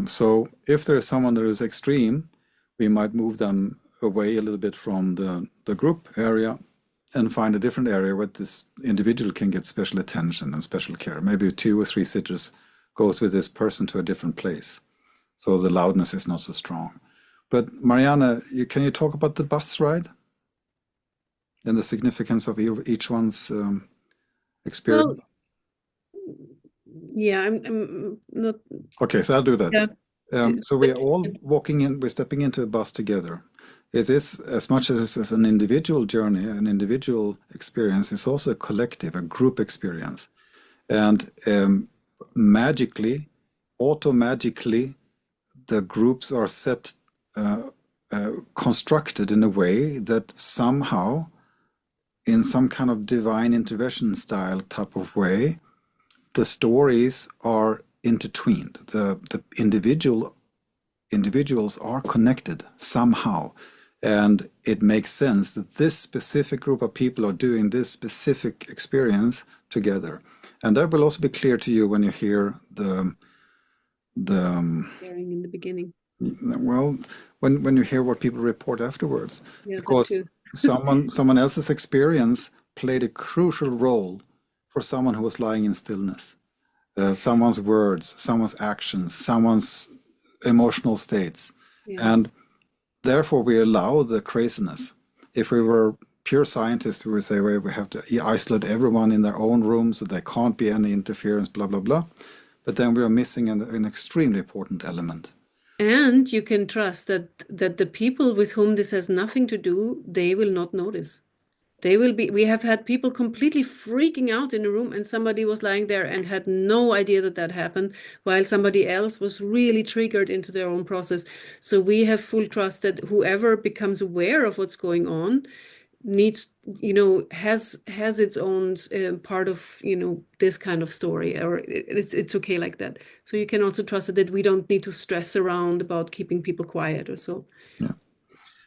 So if there is someone that is extreme, we might move them away a little bit from the group area and find a different area where this individual can get special attention and special care. Maybe 2 or 3 sitters goes with this person to a different place, so the loudness is not so strong. But Marianne, can you talk about the bus ride and the significance of each one's experience? Well, yeah, I'm not. Okay, so I'll do that. Yeah. So we are all walking in, we're stepping into a bus together. It is, as much as it's an individual journey, an individual experience, it's also a collective, a group experience. And magically, auto-magically, the groups are constructed in a way that somehow, in some kind of divine intervention style type of way, the stories are intertwined. The individuals are connected somehow. And it makes sense that this specific group of people are doing this specific experience together. And that will also be clear to you when you hear the Sharing in the beginning. well, when you hear what people report afterwards, Yeah, because someone else's experience played a crucial role for someone who was lying in stillness. Someone's words, someone's actions, someone's emotional states. Yeah. And therefore, we allow the craziness. If we were pure scientists, we would say, well, we have to isolate everyone in their own room so there can't be any interference, blah, blah, blah. But then we are missing an extremely important element. And you can trust that the people with whom this has nothing to do, they will not notice. They will be. We have had people completely freaking out in a room, and somebody was lying there and had no idea that that happened, while somebody else was really triggered into their own process. So we have full trust that whoever becomes aware of what's going on needs, has its own part of, this kind of story, or it's okay like that. So you can also trust that we don't need to stress around about keeping people quiet or so. Yeah.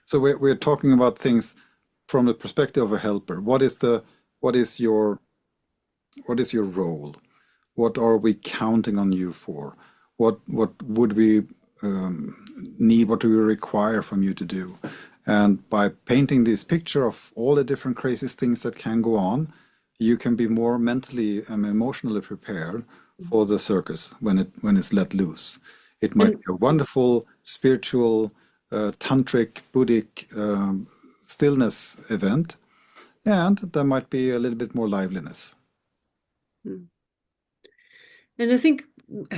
So we're talking about things from the perspective of a helper. What is your role? What are we counting on you for? What would we need? What do we require from you to do? And by painting this picture of all the different crazy things that can go on, you can be more mentally and emotionally prepared for the circus when it's let loose. It might be a wonderful spiritual, tantric, Buddhic stillness event, and there might be a little bit more liveliness. And I think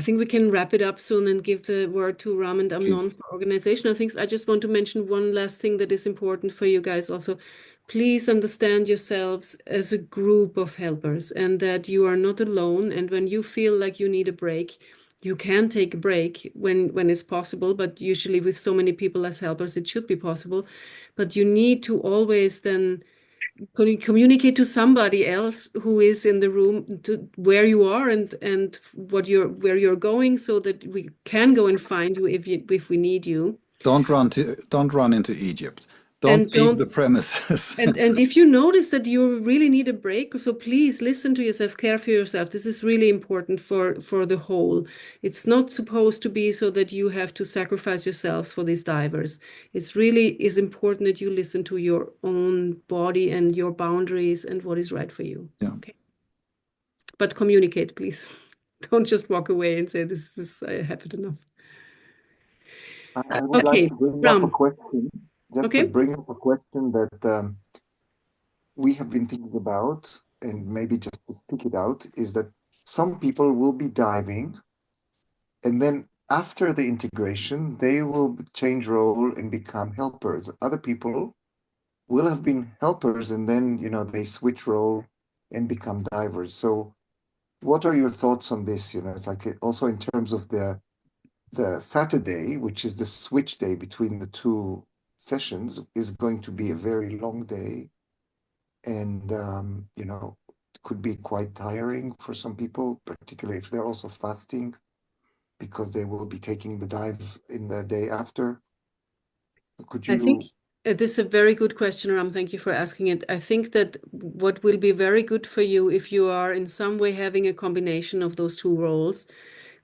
we can wrap it up soon and give the word to Ram and Amnon for organizational things. I just want to mention one last thing that is important for you guys also. Please understand yourselves as a group of helpers and that you are not alone. And when you feel like you need a break, you can take a break when it's possible, but usually with so many people as helpers, it should be possible. But you need to always then communicate to somebody else who is in the room to where you are and where you're going, so that we can go and find you if we need you. Don't run into Egypt. Don't leave the premises. and if you notice that you really need a break, so please listen to yourself, care for yourself. This is really important for the whole. It's not supposed to be so that you have to sacrifice yourselves for these divers. It's really is important that you listen to your own body and your boundaries and what is right for you. Yeah. Okay. But communicate, please. Don't just walk away and say, I have it enough. I would like to bring up a question. To bring up a question that we have been thinking about, and maybe just to speak it out, is that some people will be diving, and then after the integration, they will change role and become helpers. Other people will have been helpers, and then, they switch role and become divers. So what are your thoughts on this? It's like also in terms of the Saturday, which is the switch day between the two sessions, is going to be a very long day. and you know, it could be quite tiring for some people, particularly if they're also fasting, because they will be taking the dive in the day after. Could I think you? this is a very good question, Ram. Thank you for asking it. I think that what will be very good for you if you are in some way having a combination of those two roles,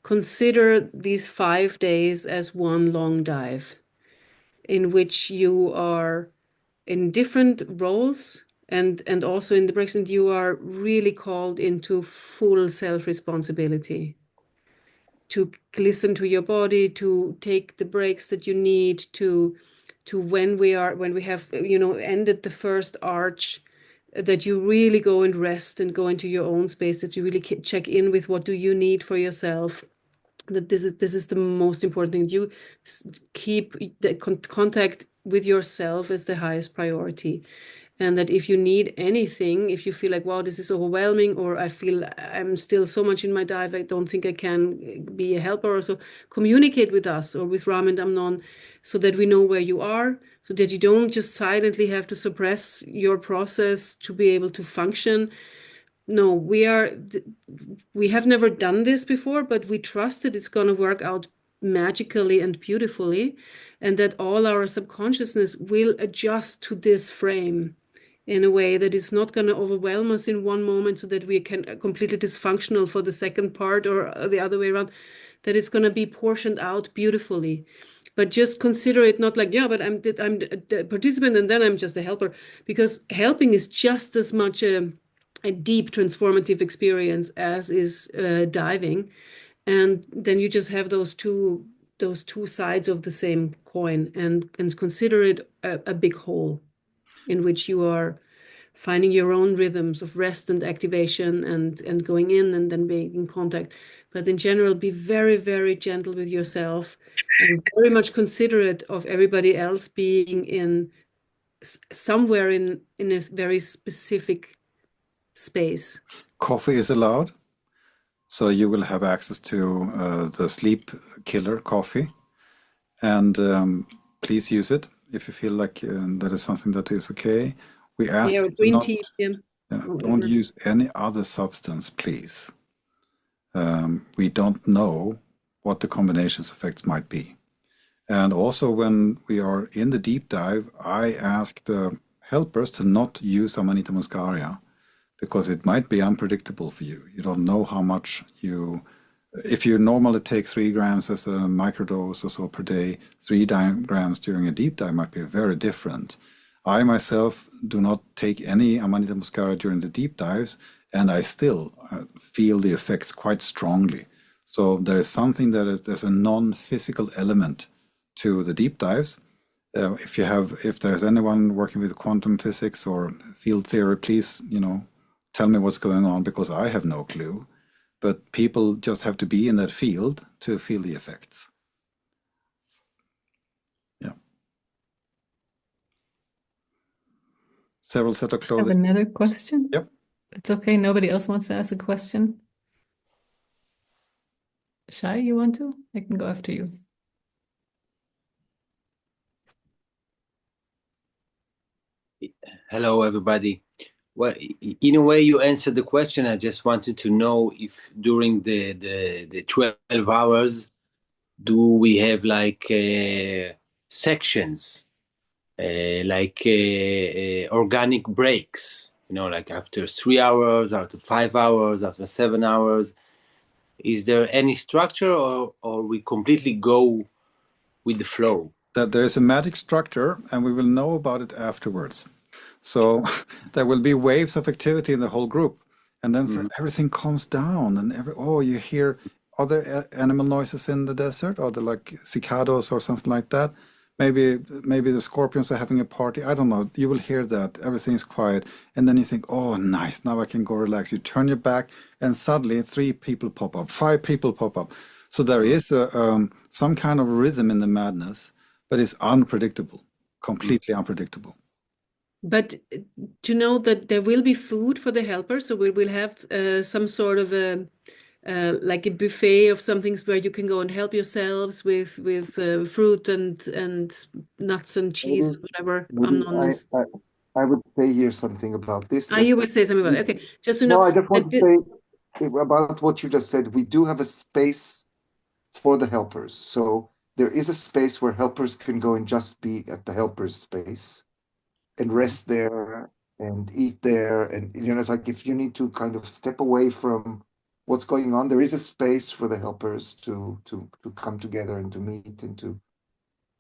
consider these 5 days as one long dive in which you are in different roles and also in the breaks, and you are really called into full self-responsibility to listen to your body, to take the breaks that you need to when we have, you know, ended the first arch, that you really go and rest and go into your own space, that you really check in with what do you need for yourself, that this is the most important thing. You keep the contact with yourself as the highest priority. And that if you need anything, if you feel like, wow, this is overwhelming, or I feel I'm still so much in my dive, I don't think I can be a helper, or so, communicate with us or with Ram and Amnon so that we know where you are, so that you don't just silently have to suppress your process to be able to function. No, we have never done this before, but we trust that it's going to work out magically and beautifully, and that all our subconsciousness will adjust to this frame in a way that is not going to overwhelm us in one moment so that we can completely dysfunctional for the second part, or the other way around, that it's going to be portioned out beautifully. But just consider it not like, yeah, but I'm the participant and then I'm just a helper, because helping is just as much a deep transformative experience as is diving. And then you just have those two sides of the same coin, and consider it a big whole in which you are finding your own rhythms of rest and activation and going in and then being in contact. But in general, be very, very gentle with yourself and very much considerate of everybody else being in somewhere in a very specific space. Coffee is allowed, so you will have access to the sleep killer coffee, and please use it if you feel like that is something that is okay. We ask Yeah, you to green not, tea, yeah, or don't whatever. use any other substance, please. We don't know what the combinations effects might be. And also when we are in the deep dive, I ask the helpers to not use Amanita muscaria, because it might be unpredictable for you. You don't know how much if you normally take 3 grams as a microdose or so per day, 3 grams during a deep dive might be very different. I myself do not take any Amanita muscaria during the deep dives, and I still feel the effects quite strongly. So there is something there's a non-physical element to the deep dives. If there's anyone working with quantum physics or field theory, please, tell me what's going on, because I have no clue. But people just have to be in that field to feel the effects. Yeah. Several set of I have clothing. another question. Yep. It's okay. Nobody else wants to ask a question. Shai, you want to? I can go after you. Hello, everybody. Well, in a way, you answered the question. I just wanted to know if during the 12 hours, do we have like sections, like organic breaks? Like after 3 hours, after 5 hours, after 7 hours. Is there any structure, or we completely go with the flow? That there is a magic structure, and we will know about it afterwards. So there will be waves of activity in the whole group, and then everything calms down, and you hear, are there animal noises in the desert? Are there like cicadas or something like that? Maybe the scorpions are having a party. I don't know. You will hear that. Everything's quiet. And then you think, oh, nice. Now I can go relax. You turn your back and suddenly 3 people pop up, 5 people pop up. So there is some kind of rhythm in the madness, but it's unpredictable, completely unpredictable. But to know that there will be food for the helpers, so we will have some sort of like a buffet of some things where you can go and help yourselves with fruit and nuts and cheese and whatever. Maybe I would say here something about this. You would say something about it. Okay, just to No, know I just want that to say about what you just said. We do have a space for the helpers. So there is a space where helpers can go and just be at the helpers space and rest there and eat there. And it's like if you need to kind of step away from what's going on, there is a space for the helpers to come together and to meet and to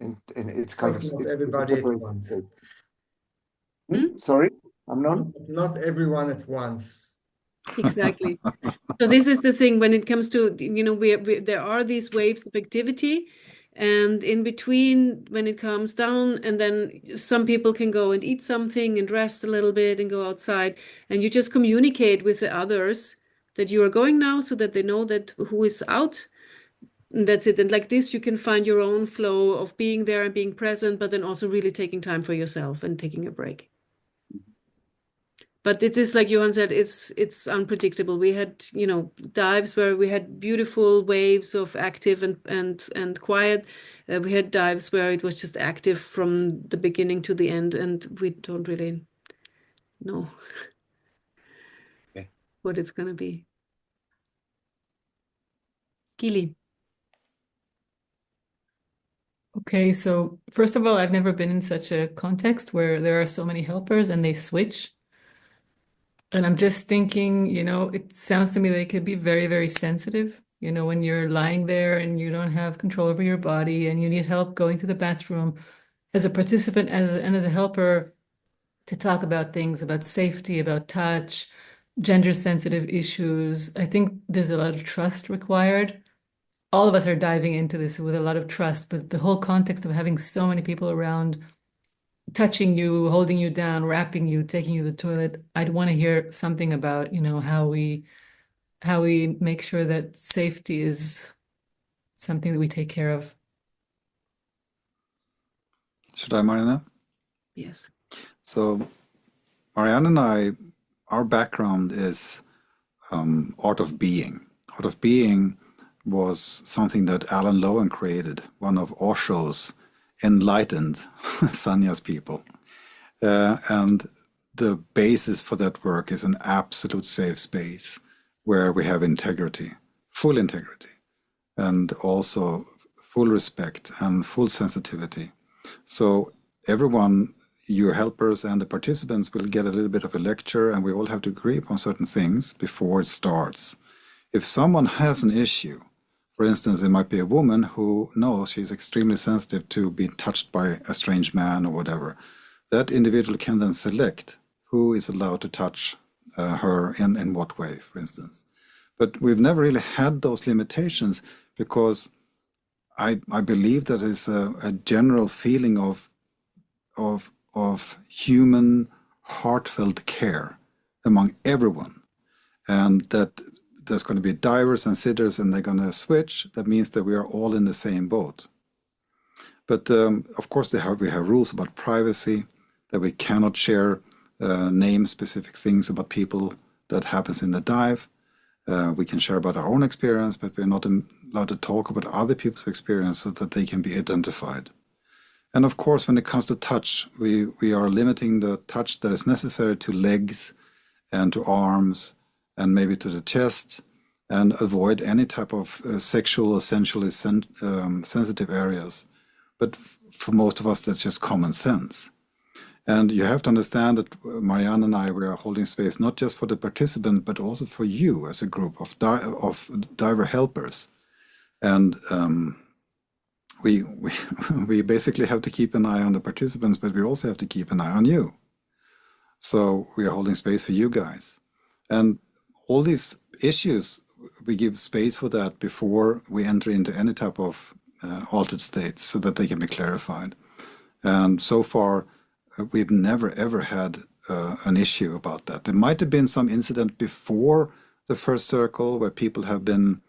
and it's kind But of not it's a everybody at separate once. space. Hmm? Sorry, Amnon? Not everyone at once. exactly. So this is the thing when it comes to, there are these waves of activity, and in between when it calms down, and then some people can go and eat something and rest a little bit and go outside, and you just communicate with the others that you are going now so that they know that who is out. And that's it. And like this, you can find your own flow of being there and being present, but then also really taking time for yourself and taking a break. But it is like Johan said, it's unpredictable. We had, dives where we had beautiful waves of active and quiet. We had dives where it was just active from the beginning to the end, and we don't really know Okay. what it's gonna be. Gili. Okay, so first of all, I've never been in such a context where there are so many helpers and they switch. And I'm just thinking, it sounds to me like it could be very, very sensitive. When you're lying there and you don't have control over your body and you need help going to the bathroom as a participant and as a helper to talk about things, about safety, about touch, gender sensitive issues. I think there's a lot of trust required. All of us are diving into this with a lot of trust, but the whole context of having so many people around touching you, holding you down, wrapping you, taking you to the toilet. I'd want to hear something about, how we make sure that safety is something that we take care of. Should I, Mariana? Yes. So Marianne and I, our background is art of being. Art of being was something that Alan Lowen created, one of Osho's enlightened sannyas people. And the basis for that work is an absolute safe space where we have integrity, full integrity, and also full respect and full sensitivity. So everyone, your helpers and the participants, will get a little bit of a lecture, and we all have to agree upon certain things before it starts. If someone has an issue, for instance, it might be a woman who knows she's extremely sensitive to be touched by a strange man or whatever. That individual can then select who is allowed to touch her in what way, for instance. But we've never really had those limitations because I believe that is a general feeling of human heartfelt care among everyone, and that there's going to be divers and sitters and they're going to switch. That means that we are all in the same boat. But of course we have rules about privacy, that we cannot share name specific things about people that happens in the dive. We can share about our own experience, but we're not allowed to talk about other people's experience so that they can be identified. And of course, when it comes to touch, we are limiting the touch that is necessary to legs and to arms and maybe to the chest, and avoid any type of sexual or sensually sensitive areas. But for most of us, that's just common sense. And you have to understand that Marianne and I, we are holding space not just for the participant, but also for you as a group of diver helpers. And we basically have to keep an eye on the participants, but we also have to keep an eye on you. So we are holding space for you guys. And all these issues, we give space for that before we enter into any type of altered states so that they can be clarified. And so far, we've never ever had an issue about that. There might have been some incident before the first circle where people have been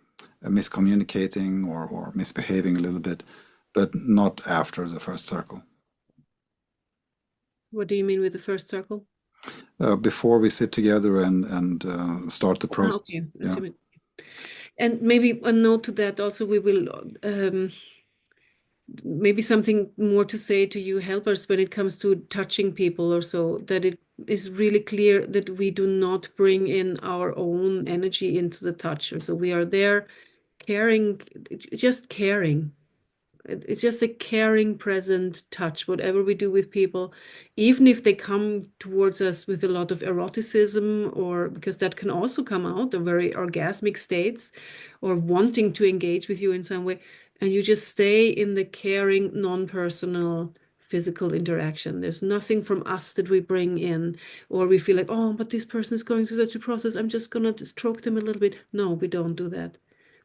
miscommunicating or misbehaving a little bit, but not after the first circle. What do you mean with the first circle? Before we sit together and start the process. Okay. Yeah. And maybe a note to that also, we will maybe something more to say to you helpers when it comes to touching people or so, that it is really clear that we do not bring in our own energy into the touch. So we are there caring, just caring. It's just a caring, present touch, whatever we do with people, even if they come towards us with a lot of eroticism, or because that can also come out, or very orgasmic states, or wanting to engage with you in some way. And you just stay in the caring, non-personal, physical interaction. There's nothing from us that we bring in, or we feel like, oh, but this person is going through such a process, I'm just going to stroke them a little bit. No, we don't do that.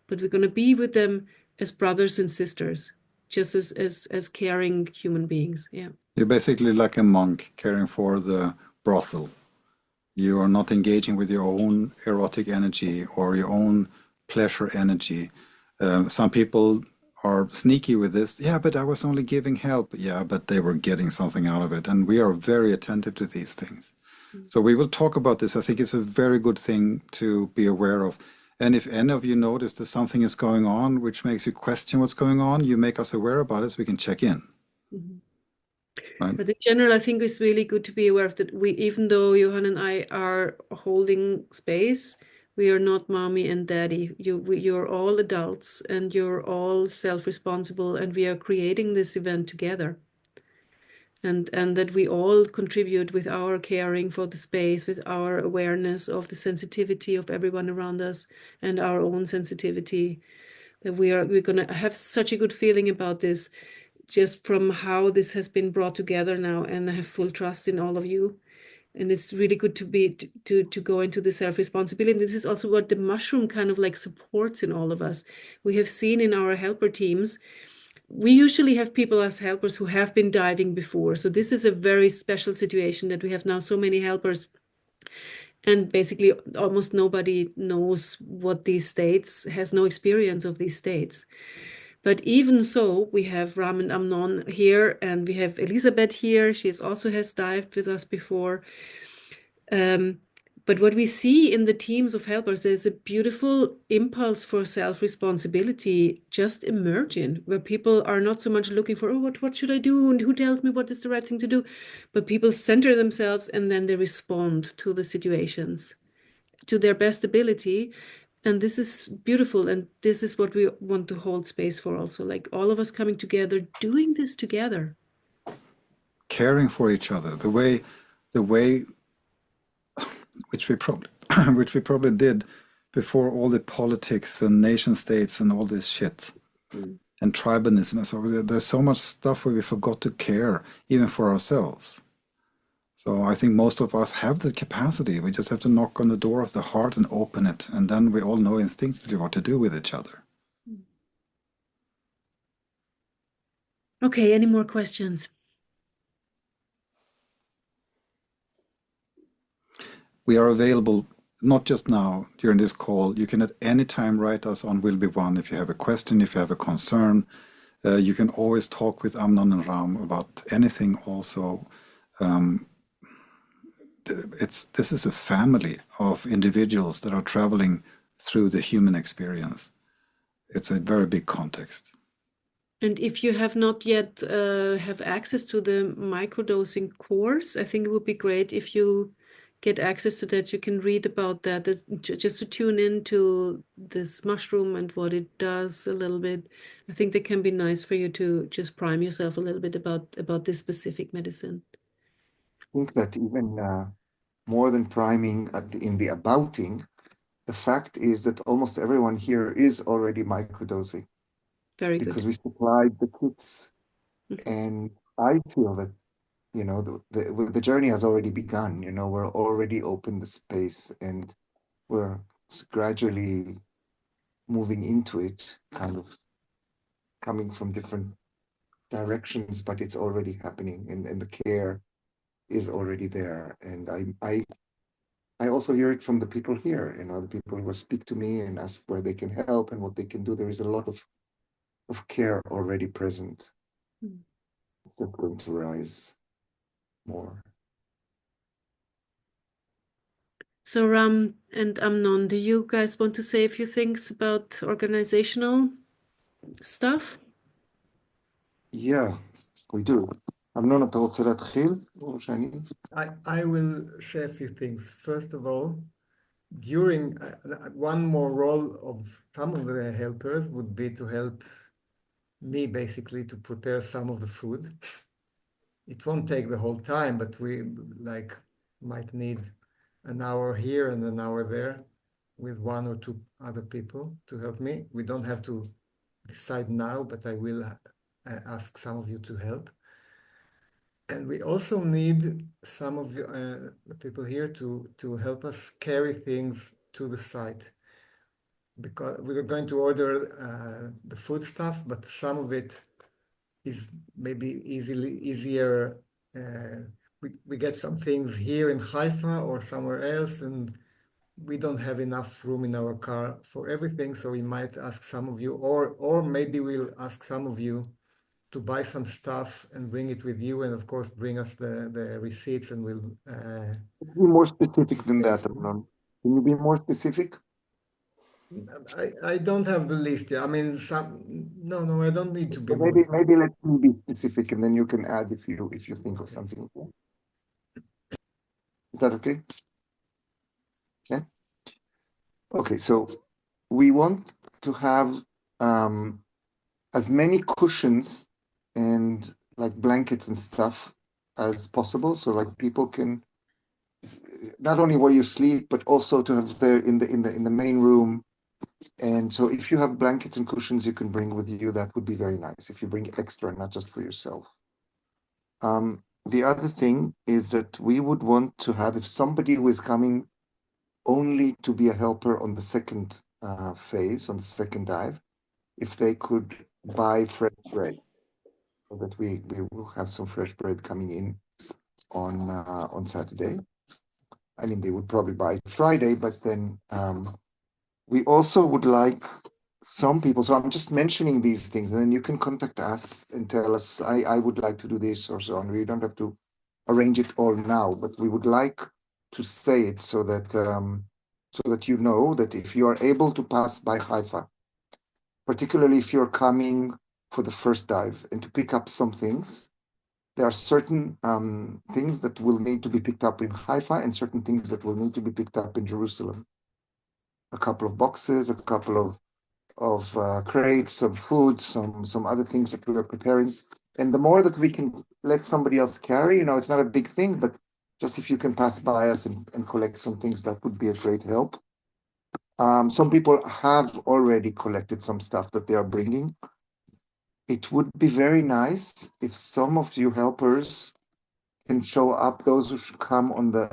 But we're going to be with them as brothers and sisters, just as caring human beings. Yeah. You're basically like a monk caring for the brothel. You are not engaging with your own erotic energy or your own pleasure energy. Some people are sneaky with this. Yeah, but I was only giving help. Yeah, but they were getting something out of it. And we are very attentive to these things. So we will talk about this. I think it's a very good thing to be aware of. And if any of you notice that something is going on which makes you question what's going on, you make us aware about it so we can check in. Right? But in general, I think it's really good to be aware of that. We, even though Johan and I are holding space, we are not mommy and daddy. You're all adults and you're all self-responsible, and we are creating this event together. And that we all contribute with our caring for the space, with our awareness of the sensitivity of everyone around us and our own sensitivity. That we're going to have such a good feeling about this, just from how this has been brought together now, and I have full trust in all of you. And it's really good to be to go into the self-responsibility. This is also what the mushroom kind of like supports in all of us. We have seen in our helper teams, we usually have people as helpers who have been diving before. So this is a very special situation that we have now so many helpers, and basically almost nobody knows what these states, has no experience of these states. But even so, we have Ram and Amnon here, and we have Elisabeth here. She also has dived with us before. But what we see in the teams of helpers, there's a beautiful impulse for self-responsibility just emerging, where people are not so much looking for, oh, what should I do? And who tells me what is the right thing to do? But people center themselves, and then they respond to the situations to their best ability. And this is beautiful. And this is what we want to hold space for also, like all of us coming together, doing this together. Caring for each other, the way which we probably did before all the politics and nation states and all this shit and tribalism. So there's so much stuff where we forgot to care even for ourselves. So I think most of us have the capacity. We just have to knock on the door of the heart and open it, and then we all know instinctively what to do with each other. Okay, any more questions? We are available not just now during this call. You can at any time write us on Will Be One if you have a question, if you have a concern. You can always talk with Amnon and Ram about anything also. This is a family of individuals that are traveling through the human experience. It's a very big context. And if you have not yet have access to the microdosing course, I think it would be great if you get access to that. You can read about that, just to tune into this mushroom and what it does a little bit. I think that can be nice for you to just prime yourself a little bit about this specific medicine. I think that even more than priming in the abouting, the fact is that almost everyone here is already microdosing. Very good. Because we supplied the kits. And I feel that, you know, the journey has already begun. You know, we're already open the space, and we're gradually moving into it, kind of coming from different directions, but it's already happening, and the care is already there. And I also hear it from the people here, you know, the people who speak to me and ask where they can help and what they can do. There is a lot of care already present. It's just going to rise more. So Ram and Amnon, do you guys want to say a few things about organizational stuff? Yeah, we do. אמנון, אתה רוצה להתחיל? או שאני? I will say a few things. First of all, during one more role of some of the helpers would be to help me basically to prepare some of the food. It won't take the whole time, but we might need an hour here and an hour there with one or two other people to help me. We don't have to decide now, but I will ask some of you to help. And we also need some of the people here to help us carry things to the site, because we are going to order the food stuff, but some of it is maybe easier. We get some things here in Haifa or somewhere else, and we don't have enough room in our car for everything. So we might ask some of you, or maybe we'll ask some of you to buy some stuff and bring it with you, and of course bring us the receipts, and we'll. Be more specific than that, Amnon. Can you be more specific? I don't have the list. Yeah, I mean, no, I don't need to be more. Maybe let me be specific, and then you can add if you think of something. Is that okay? Yeah. Okay, so we want to have as many cushions and like blankets and stuff as possible, so like people can not only where you sleep, but also to have there in the main room. And so if you have blankets and cushions you can bring with you, that would be very nice if you bring extra, not just for yourself. The other thing is that we would want to have, if somebody who is coming only to be a helper on the second phase, on the second dive, if they could buy fresh bread, so that we will have some fresh bread coming in on Saturday. I mean, they would probably buy Friday, but then we also would like some people, so I'm just mentioning these things, and then you can contact us and tell us, I would like to do this or so on. We don't have to arrange it all now, but we would like to say it so that you know that if you are able to pass by Haifa, particularly if you're coming for the first dive and to pick up some things, there are certain things that will need to be picked up in Haifa and certain things that will need to be picked up in Jerusalem. A couple of boxes, a couple of crates of food, some other things that we are preparing. And the more that we can let somebody else carry, it's not a big thing, but just if you can pass by us and collect some things, that would be a great help. Some people have already collected some stuff that they are bringing. It would be very nice if some of you helpers can show up, those who should come on the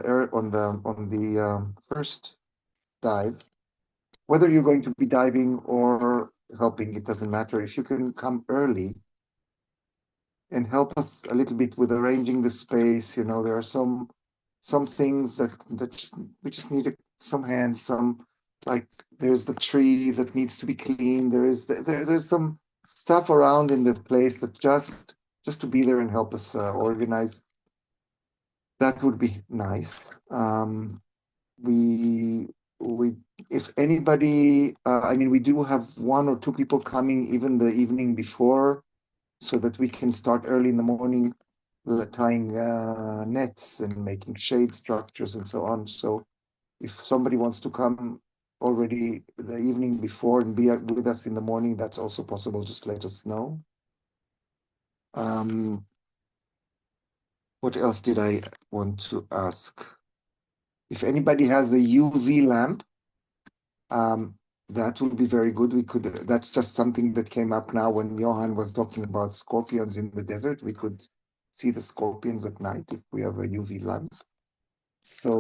first dive. Whether you're going to be diving or helping, it doesn't matter. If you can come early and help us a little bit with arranging the space, there are some things that we just need some hands, like there's the tree that needs to be cleaned. There's some stuff around in the place that just to be there and help us organize. That would be nice. If anybody, I mean, we do have one or two people coming even the evening before, so that we can start early in the morning tying nets and making shade structures and so on. So if somebody wants to come already the evening before and be with us in the morning, that's also possible. Just let us know. What else did I want to ask? If anybody has a UV lamp, that would be very good. That's just something that came up now when Johan was talking about scorpions in the desert. We could see the scorpions at night if we have a UV lamp. So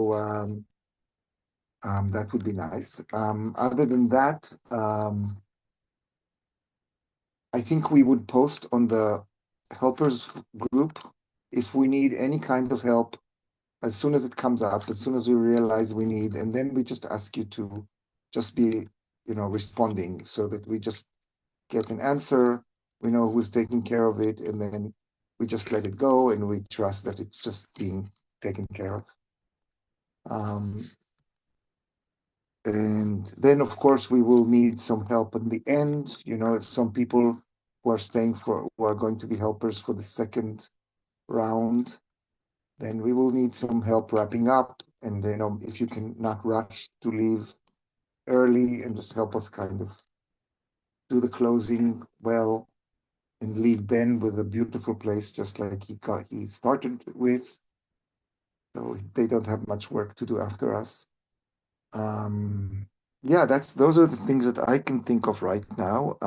that would be nice. Other than that, I think we would post on the helpers group if we need any kind of help as soon as it comes up, as soon as we realize we need, and then we just ask you to just be, responding, so that we just get an answer, we know who's taking care of it, and then we just let it go, and we trust that it's just being taken care of. And then, of course, we will need some help in the end. If some people who are going to be helpers for the second round, then we will need some help wrapping up. And if you can not rush to leave early and just help us kind of do the closing well and leave Ben with a beautiful place, just like he started with. So they don't have much work to do after us. Yeah, those are the things that I can think of right now.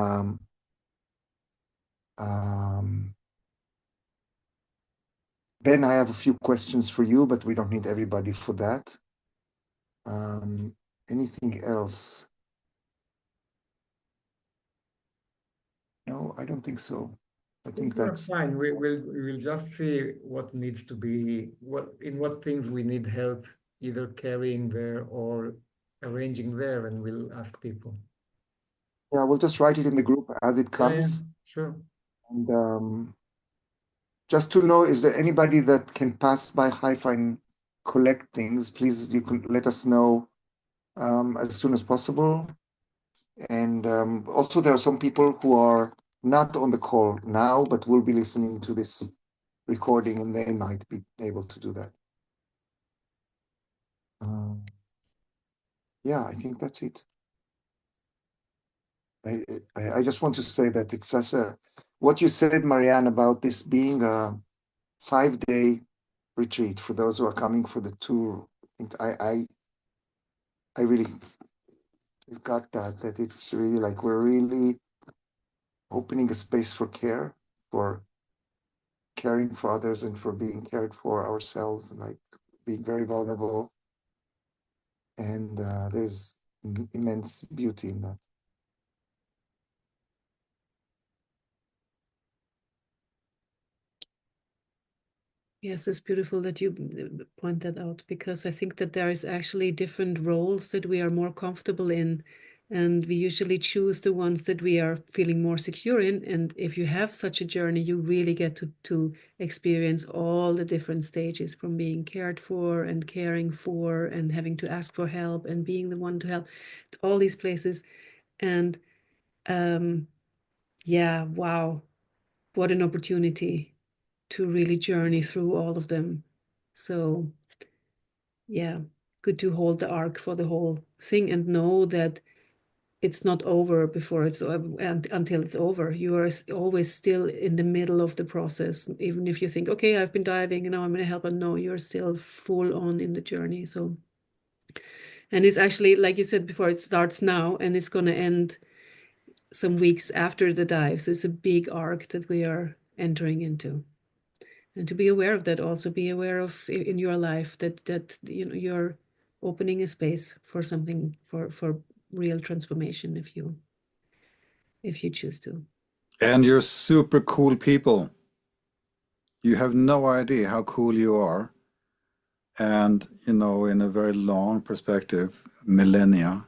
Ben, I have a few questions for you, but we don't need everybody for that. Anything else? No, I don't think so. I think we're that's fine. We'll just see what needs to be, in what things we need help, either carrying there or arranging there, and we'll ask people. yeah. We'll just write it in the group as it comes. Sure. And just to know, is there anybody that can pass by Haifa and collect things? Please, you can let us know as soon as possible. And also, there are some people who are not on the call now, but will be listening to this recording, and they might be able to do that. Yeah, I think that's it. I just want to say that it's such what you said, Marianne, about this being a 5-day retreat for those who are coming for the tour. I really got that it's really like we're really opening a space for care, for caring for others, and for being cared for ourselves, and like being very vulnerable. And there's immense beauty in that. Yes, it's beautiful that you point that out, because I think that there is actually different roles that we are more comfortable in, and we usually choose the ones that we are feeling more secure in. And if you have such a journey, you really get to experience all the different stages, from being cared for and caring for and having to ask for help and being the one to help, all these places. And yeah, wow, what an opportunity to really journey through all of them. So yeah, good to hold the arc for the whole thing and know that it's not over before it's until it's over. You are always still in the middle of the process, even if you think, okay, I've been diving and now I'm going to help, and no, you're still full on in the journey. So, and it's actually, like you said before, it starts now and it's going to end some weeks after the dive. So it's a big arc that we are entering into. And to be aware of that, also be aware of in your life that you're opening a space for something, for real transformation, if you choose to. And you're super cool people. You have no idea how cool you are. And, in a very long perspective, millennia,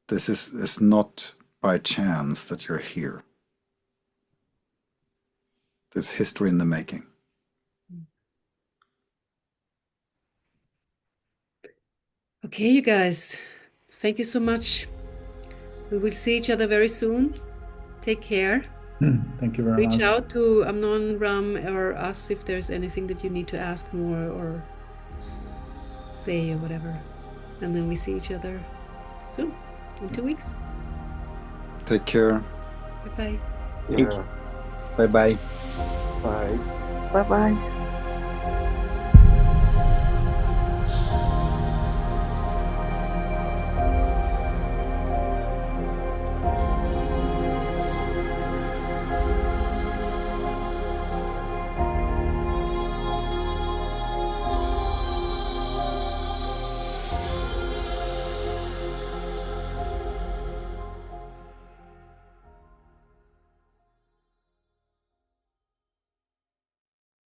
this is not by chance that you're here. There's history in the making. Okay, you guys, thank you so much. We will see each other very soon. Take care. Thank you very much. Reach out to Amnon, Ram, or us if there's anything that you need to ask more or say or whatever. And then we see each other soon, in 2 weeks. Take care. Bye-bye. Yeah. Bye-bye. Bye. Bye-bye.